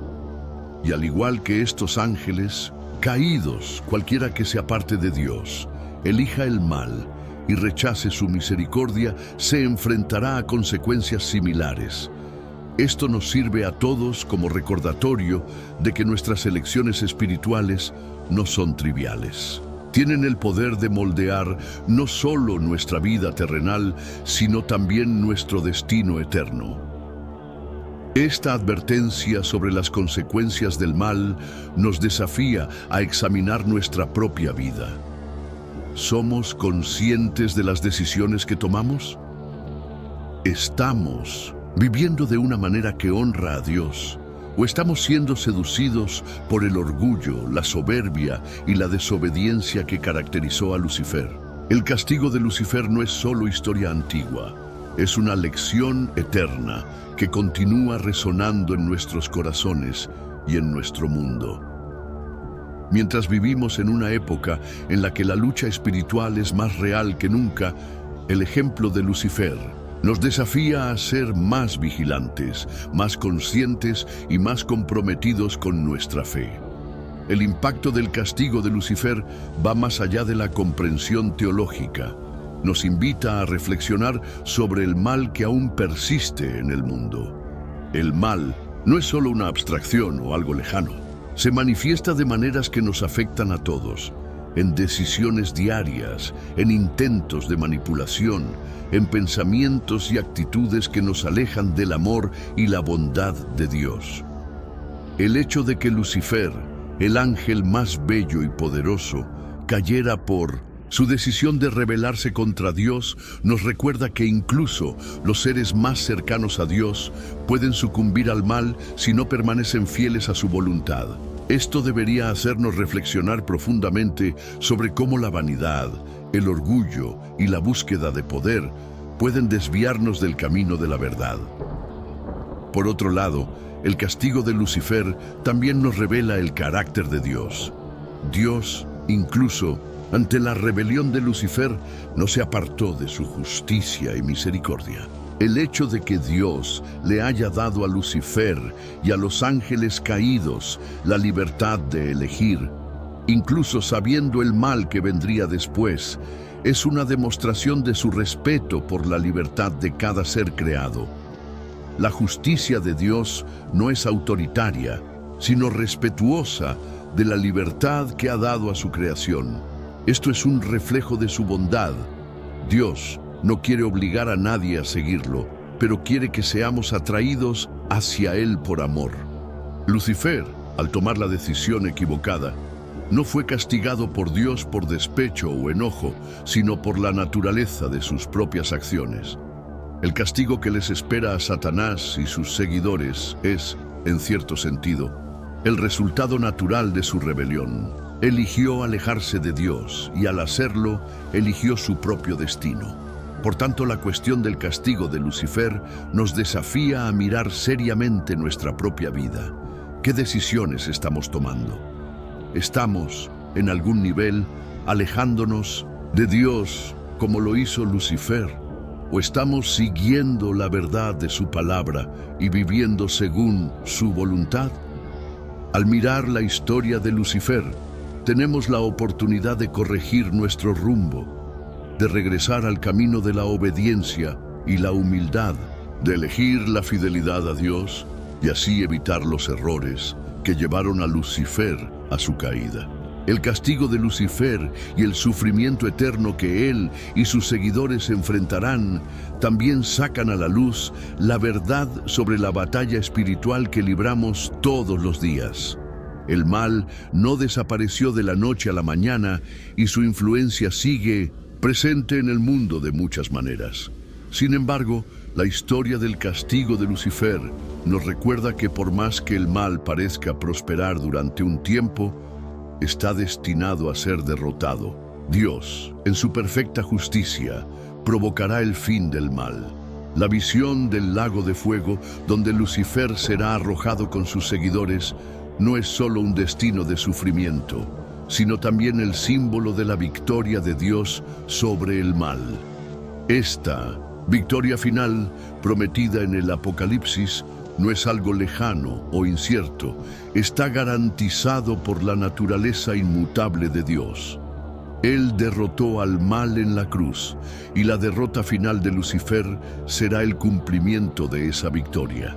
Y al igual que estos ángeles caídos, cualquiera que se aparte de Dios, elija el mal y rechace su misericordia, se enfrentará a consecuencias similares. Esto nos sirve a todos como recordatorio de que nuestras elecciones espirituales no son triviales. Tienen el poder de moldear no solo nuestra vida terrenal, sino también nuestro destino eterno. Esta advertencia sobre las consecuencias del mal nos desafía a examinar nuestra propia vida. ¿Somos conscientes de las decisiones que tomamos? ¿Estamos viviendo de una manera que honra a Dios? ¿O estamos siendo seducidos por el orgullo, la soberbia y la desobediencia que caracterizó a Lucifer? El castigo de Lucifer no es solo historia antigua, es una lección eterna que continúa resonando en nuestros corazones y en nuestro mundo. Mientras vivimos en una época en la que la lucha espiritual es más real que nunca, el ejemplo de Lucifer nos desafía a ser más vigilantes, más conscientes y más comprometidos con nuestra fe. El impacto del castigo de Lucifer va más allá de la comprensión teológica. Nos invita a reflexionar sobre el mal que aún persiste en el mundo. El mal no es solo una abstracción o algo lejano. Se manifiesta de maneras que nos afectan a todos, en decisiones diarias, en intentos de manipulación, en pensamientos y actitudes que nos alejan del amor y la bondad de Dios. El hecho de que Lucifer, el ángel más bello y poderoso, cayera por su decisión de rebelarse contra Dios, nos recuerda que incluso los seres más cercanos a Dios pueden sucumbir al mal si no permanecen fieles a su voluntad. Esto debería hacernos reflexionar profundamente sobre cómo la vanidad, el orgullo y la búsqueda de poder pueden desviarnos del camino de la verdad. Por otro lado, el castigo de Lucifer también nos revela el carácter de Dios. Dios, incluso ante la rebelión de Lucifer, no se apartó de su justicia y misericordia. El hecho de que Dios le haya dado a Lucifer y a los ángeles caídos la libertad de elegir, incluso sabiendo el mal que vendría después, es una demostración de su respeto por la libertad de cada ser creado. La justicia de Dios no es autoritaria, sino respetuosa de la libertad que ha dado a su creación. Esto es un reflejo de su bondad. Dios no quiere obligar a nadie a seguirlo, pero quiere que seamos atraídos hacia Él por amor. Lucifer, al tomar la decisión equivocada, no fue castigado por Dios por despecho o enojo, sino por la naturaleza de sus propias acciones. El castigo que les espera a Satanás y sus seguidores es, en cierto sentido, el resultado natural de su rebelión. Eligió alejarse de Dios y al hacerlo, eligió su propio destino. Por tanto, la cuestión del castigo de Lucifer nos desafía a mirar seriamente nuestra propia vida. ¿Qué decisiones estamos tomando? ¿Estamos, en algún nivel, alejándonos de Dios como lo hizo Lucifer? ¿O estamos siguiendo la verdad de su palabra y viviendo según su voluntad? Al mirar la historia de Lucifer, tenemos la oportunidad de corregir nuestro rumbo, de regresar al camino de la obediencia y la humildad, de elegir la fidelidad a Dios y así evitar los errores que llevaron a Lucifer a su caída. El castigo de Lucifer y el sufrimiento eterno que él y sus seguidores enfrentarán también sacan a la luz la verdad sobre la batalla espiritual que libramos todos los días. El mal no desapareció de la noche a la mañana y su influencia sigue presente en el mundo de muchas maneras. Sin embargo, la historia del castigo de Lucifer nos recuerda que por más que el mal parezca prosperar durante un tiempo, está destinado a ser derrotado. Dios, en su perfecta justicia, provocará el fin del mal. La visión del lago de fuego, donde Lucifer será arrojado con sus seguidores, no es solo un destino de sufrimiento, sino también el símbolo de la victoria de Dios sobre el mal. Esta victoria final, prometida en el Apocalipsis, no es algo lejano o incierto, está garantizado por la naturaleza inmutable de Dios. Él derrotó al mal en la cruz, y la derrota final de Lucifer será el cumplimiento de esa victoria.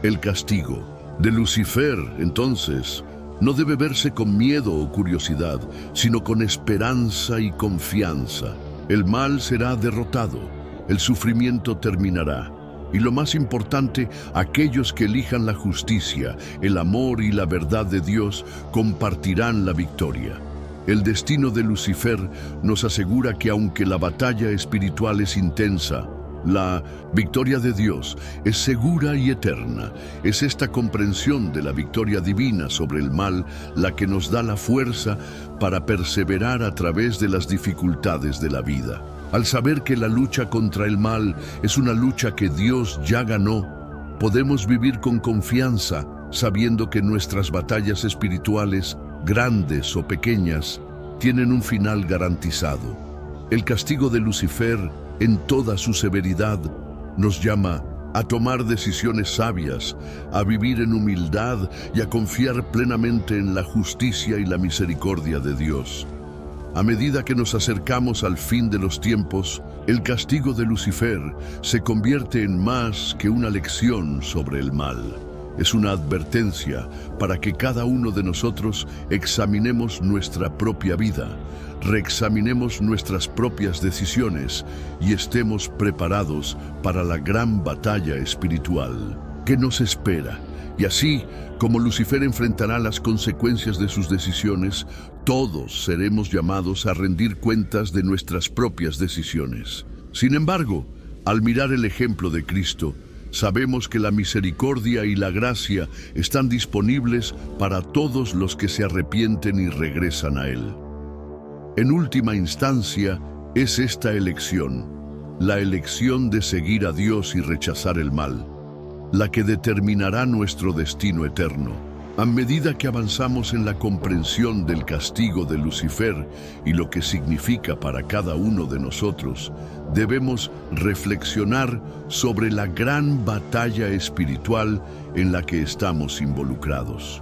El castigo de Lucifer, entonces, no debe verse con miedo o curiosidad, sino con esperanza y confianza. El mal será derrotado, el sufrimiento terminará, y lo más importante, aquellos que elijan la justicia, el amor y la verdad de Dios compartirán la victoria. El destino de Lucifer nos asegura que aunque la batalla espiritual es intensa, la victoria de Dios es segura y eterna. Es esta comprensión de la victoria divina sobre el mal la que nos da la fuerza para perseverar a través de las dificultades de la vida. Al saber que la lucha contra el mal es una lucha que Dios ya ganó, podemos vivir con confianza, sabiendo que nuestras batallas espirituales, grandes o pequeñas, tienen un final garantizado. El castigo de Lucifer, en toda su severidad, nos llama a tomar decisiones sabias, a vivir en humildad y a confiar plenamente en la justicia y la misericordia de Dios. A medida que nos acercamos al fin de los tiempos, el castigo de Lucifer se convierte en más que una lección sobre el mal. Es una advertencia para que cada uno de nosotros examinemos nuestra propia vida, reexaminemos nuestras propias decisiones y estemos preparados para la gran batalla espiritual que nos espera. Y así, como Lucifer enfrentará las consecuencias de sus decisiones, todos seremos llamados a rendir cuentas de nuestras propias decisiones. Sin embargo, al mirar el ejemplo de Cristo, sabemos que la misericordia y la gracia están disponibles para todos los que se arrepienten y regresan a Él. En última instancia, es esta elección, la elección de seguir a Dios y rechazar el mal, la que determinará nuestro destino eterno. A medida que avanzamos en la comprensión del castigo de Lucifer y lo que significa para cada uno de nosotros, debemos reflexionar sobre la gran batalla espiritual en la que estamos involucrados.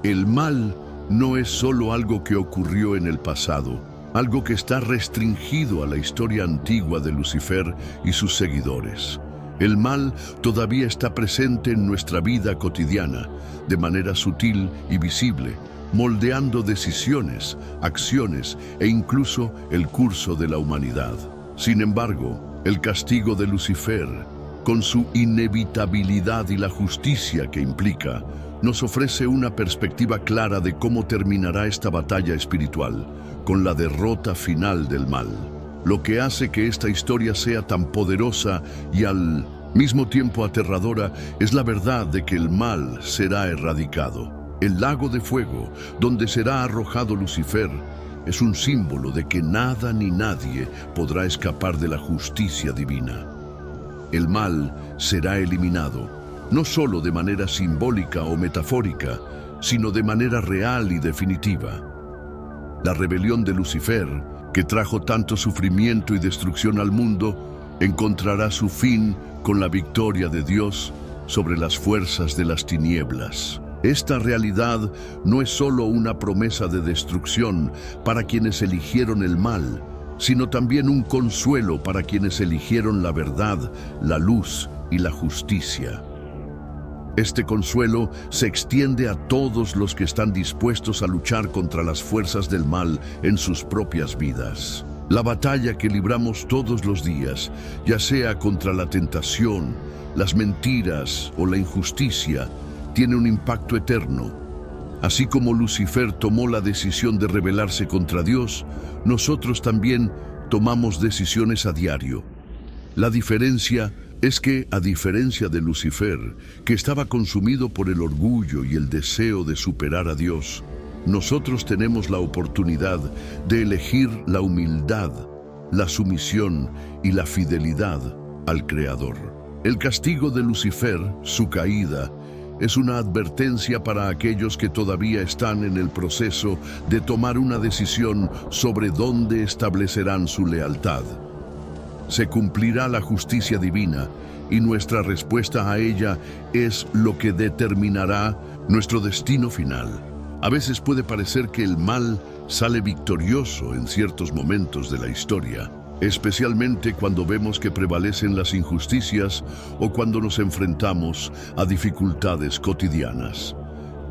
El mal no es solo algo que ocurrió en el pasado, algo que está restringido a la historia antigua de Lucifer y sus seguidores. El mal todavía está presente en nuestra vida cotidiana, de manera sutil y visible, moldeando decisiones, acciones e incluso el curso de la humanidad. Sin embargo, el castigo de Lucifer, con su inevitabilidad y la justicia que implica, nos ofrece una perspectiva clara de cómo terminará esta batalla espiritual, con la derrota final del mal. Lo que hace que esta historia sea tan poderosa y al mismo tiempo aterradora es la verdad de que el mal será erradicado. El lago de fuego, donde será arrojado Lucifer, es un símbolo de que nada ni nadie podrá escapar de la justicia divina. El mal será eliminado, no solo de manera simbólica o metafórica, sino de manera real y definitiva. La rebelión de Lucifer, que trajo tanto sufrimiento y destrucción al mundo, encontrará su fin con la victoria de Dios sobre las fuerzas de las tinieblas. Esta realidad no es solo una promesa de destrucción para quienes eligieron el mal, sino también un consuelo para quienes eligieron la verdad, la luz y la justicia. Este consuelo se extiende a todos los que están dispuestos a luchar contra las fuerzas del mal en sus propias vidas. La batalla que libramos todos los días, ya sea contra la tentación, las mentiras o la injusticia, tiene un impacto eterno. Así como Lucifer tomó la decisión de rebelarse contra Dios, nosotros también tomamos decisiones a diario. La diferencia es que, a diferencia de Lucifer, que estaba consumido por el orgullo y el deseo de superar a Dios, nosotros tenemos la oportunidad de elegir la humildad, la sumisión y la fidelidad al Creador. El castigo de Lucifer, su caída, es una advertencia para aquellos que todavía están en el proceso de tomar una decisión sobre dónde establecerán su lealtad. Se cumplirá la justicia divina y nuestra respuesta a ella es lo que determinará nuestro destino final. A veces puede parecer que el mal sale victorioso en ciertos momentos de la historia, especialmente cuando vemos que prevalecen las injusticias o cuando nos enfrentamos a dificultades cotidianas.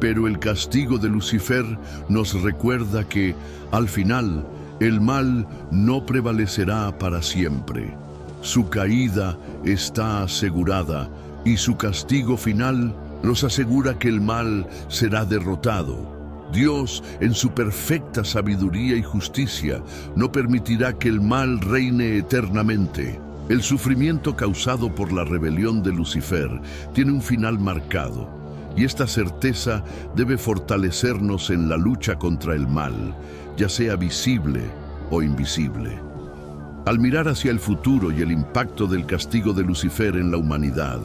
Pero el castigo de Lucifer nos recuerda que, al final, el mal no prevalecerá para siempre. Su caída está asegurada y su castigo final nos asegura que el mal será derrotado. Dios, en su perfecta sabiduría y justicia, no permitirá que el mal reine eternamente. El sufrimiento causado por la rebelión de Lucifer tiene un final marcado, y esta certeza debe fortalecernos en la lucha contra el mal, ya sea visible o invisible. Al mirar hacia el futuro y el impacto del castigo de Lucifer en la humanidad,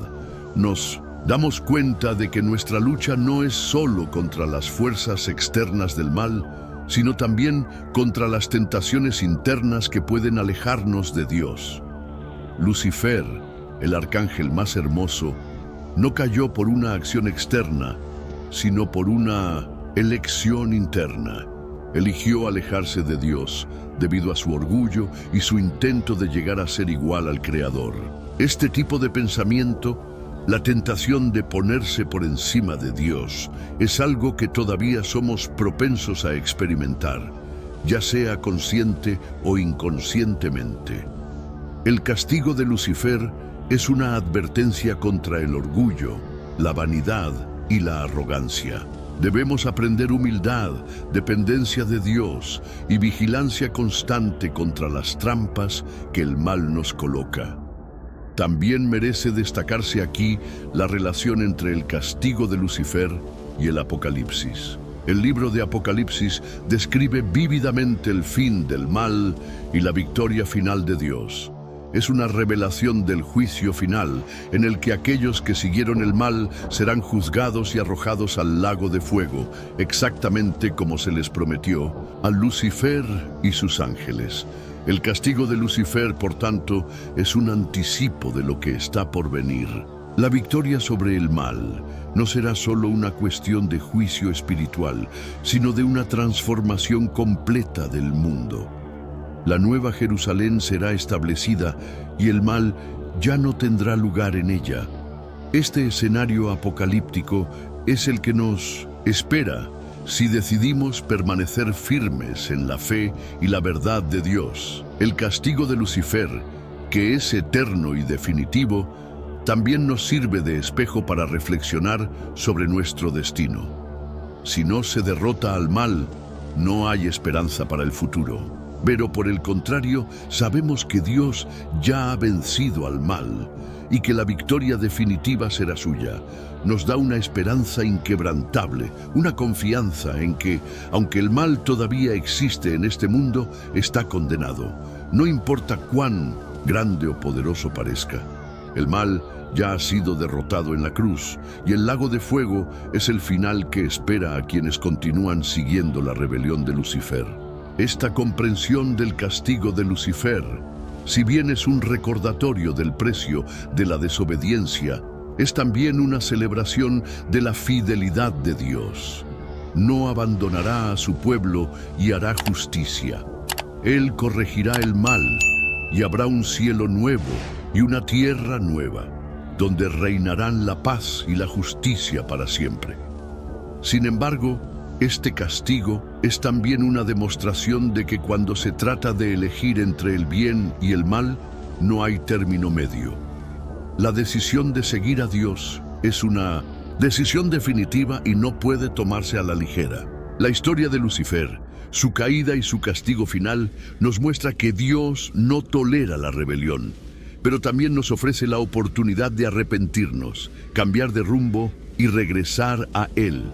nos damos cuenta de que nuestra lucha no es solo contra las fuerzas externas del mal, sino también contra las tentaciones internas que pueden alejarnos de Dios. Lucifer, el arcángel más hermoso, no cayó por una acción externa, sino por una elección interna. Eligió alejarse de Dios debido a su orgullo y su intento de llegar a ser igual al Creador. Este tipo de pensamiento, la tentación de ponerse por encima de Dios, es algo que todavía somos propensos a experimentar, ya sea consciente o inconscientemente. El castigo de Lucifer es una advertencia contra el orgullo, la vanidad y la arrogancia. Debemos aprender humildad, dependencia de Dios y vigilancia constante contra las trampas que el mal nos coloca. También merece destacarse aquí la relación entre el castigo de Lucifer y el Apocalipsis. El libro de Apocalipsis describe vívidamente el fin del mal y la victoria final de Dios. Es una revelación del juicio final, en el que aquellos que siguieron el mal serán juzgados y arrojados al lago de fuego, exactamente como se les prometió a Lucifer y sus ángeles. El castigo de Lucifer, por tanto, es un anticipo de lo que está por venir. La victoria sobre el mal no será solo una cuestión de juicio espiritual, sino de una transformación completa del mundo. La nueva Jerusalén será establecida y el mal ya no tendrá lugar en ella. Este escenario apocalíptico es el que nos espera si decidimos permanecer firmes en la fe y la verdad de Dios. El castigo de Lucifer, que es eterno y definitivo, también nos sirve de espejo para reflexionar sobre nuestro destino. Si no se derrota al mal, no hay esperanza para el futuro. Pero por el contrario, sabemos que Dios ya ha vencido al mal y que la victoria definitiva será suya. Nos da una esperanza inquebrantable, una confianza en que, aunque el mal todavía existe en este mundo, está condenado. No importa cuán grande o poderoso parezca. El mal ya ha sido derrotado en la cruz, y el lago de fuego es el final que espera a quienes continúan siguiendo la rebelión de Lucifer. Esta comprensión del castigo de Lucifer, si bien es un recordatorio del precio de la desobediencia, es también una celebración de la fidelidad de Dios. No abandonará a su pueblo y hará justicia. Él corregirá el mal, y habrá un cielo nuevo y una tierra nueva, donde reinarán la paz y la justicia para siempre. Sin embargo, este castigo es también una demostración de que cuando se trata de elegir entre el bien y el mal, no hay término medio. La decisión de seguir a Dios es una Decisión definitiva y no puede tomarse a la ligera. La historia de Lucifer, su caída y su castigo final nos muestra que Dios no tolera la rebelión, pero también nos ofrece la oportunidad de arrepentirnos, cambiar de rumbo y regresar a Él.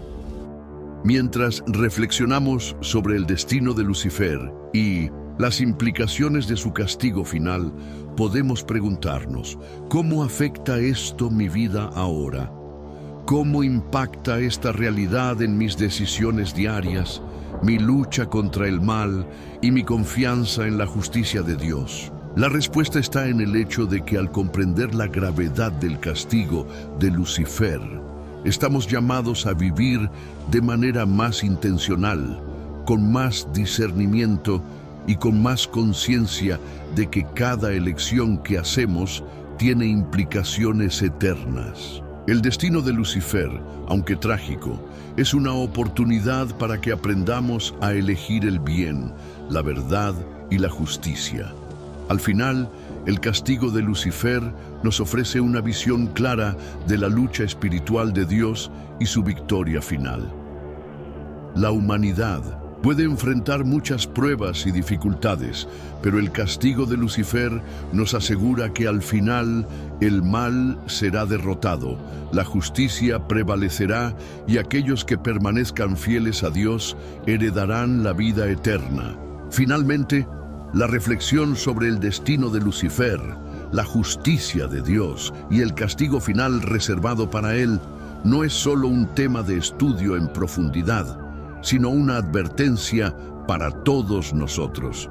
Mientras reflexionamos sobre el destino de Lucifer y las implicaciones de su castigo final, podemos preguntarnos, ¿cómo afecta esto mi vida ahora? ¿Cómo impacta esta realidad en mis decisiones diarias, mi lucha contra el mal y mi confianza en la justicia de Dios? La respuesta está en el hecho de que al comprender la gravedad del castigo de Lucifer, estamos llamados a vivir de manera más intencional, con más discernimiento y con más conciencia de que cada elección que hacemos tiene implicaciones eternas. El destino de Lucifer, aunque trágico, es una oportunidad para que aprendamos a elegir el bien, la verdad y la justicia. Al final, el castigo de Lucifer nos ofrece una visión clara de la lucha espiritual de Dios y su victoria final. La humanidad puede enfrentar muchas pruebas y dificultades, pero el castigo de Lucifer nos asegura que al final el mal será derrotado, la justicia prevalecerá y aquellos que permanezcan fieles a Dios heredarán la vida eterna. Finalmente, la reflexión sobre el destino de Lucifer, la justicia de Dios y el castigo final reservado para él no es solo un tema de estudio en profundidad, sino una advertencia para todos nosotros.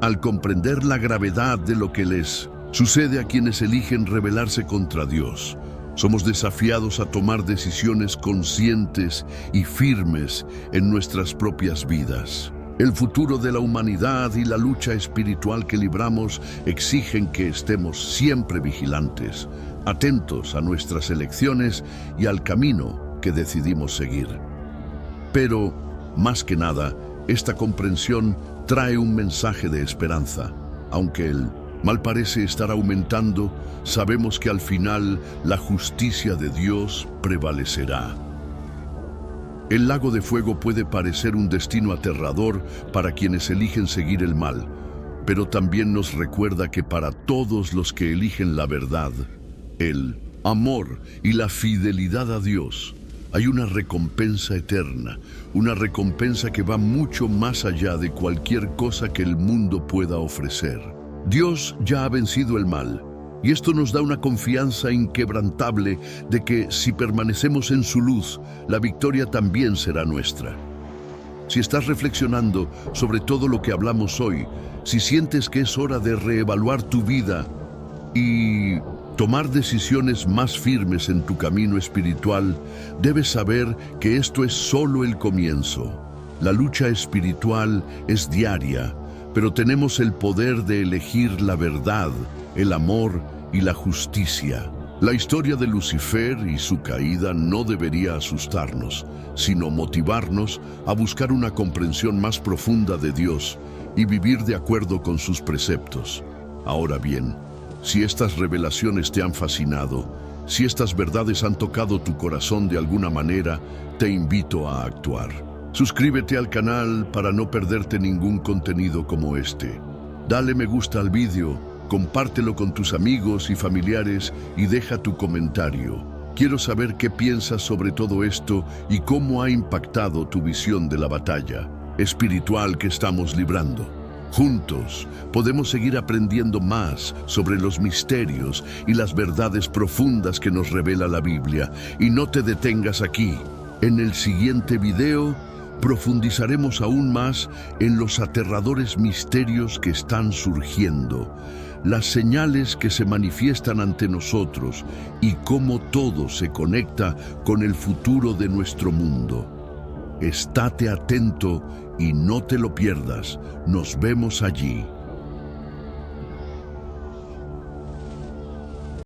Al comprender la gravedad de lo que les sucede a quienes eligen rebelarse contra Dios, somos desafiados a tomar decisiones conscientes y firmes en nuestras propias vidas. El futuro de la humanidad y la lucha espiritual que libramos exigen que estemos siempre vigilantes, atentos a nuestras elecciones y al camino que decidimos seguir. Pero, más que nada, esta comprensión trae un mensaje de esperanza. Aunque el mal parece estar aumentando, sabemos que al final la justicia de Dios prevalecerá. El lago de fuego puede parecer un destino aterrador para quienes eligen seguir el mal, pero también nos recuerda que para todos los que eligen la verdad, el amor y la fidelidad a Dios, hay una recompensa eterna, una recompensa que va mucho más allá de cualquier cosa que el mundo pueda ofrecer. Dios ya ha vencido el mal, y esto nos da una confianza inquebrantable de que si permanecemos en su luz, la victoria también será nuestra. Si estás reflexionando sobre todo lo que hablamos hoy, si sientes que es hora de reevaluar tu vida y tomar decisiones más firmes en tu camino espiritual, debes saber que esto es solo el comienzo. La lucha espiritual es diaria, pero tenemos el poder de elegir la verdad, el amor y la justicia. La historia de Lucifer y su caída no debería asustarnos, sino motivarnos a buscar una comprensión más profunda de Dios y vivir de acuerdo con sus preceptos. Ahora bien, si estas revelaciones te han fascinado, si estas verdades han tocado tu corazón de alguna manera, te invito a actuar. Suscríbete al canal para no perderte ningún contenido como este. Dale me gusta al vídeo, compártelo con tus amigos y familiares y deja tu comentario. Quiero saber qué piensas sobre todo esto y cómo ha impactado tu visión de la batalla espiritual que estamos librando. Juntos podemos seguir aprendiendo más sobre los misterios y las verdades profundas que nos revela la Biblia. Y no te detengas aquí. En el siguiente video profundizaremos aún más en los aterradores misterios que están surgiendo, las señales que se manifiestan ante nosotros y cómo todo se conecta con el futuro de nuestro mundo. Estate atento y no te lo pierdas. Nos vemos allí.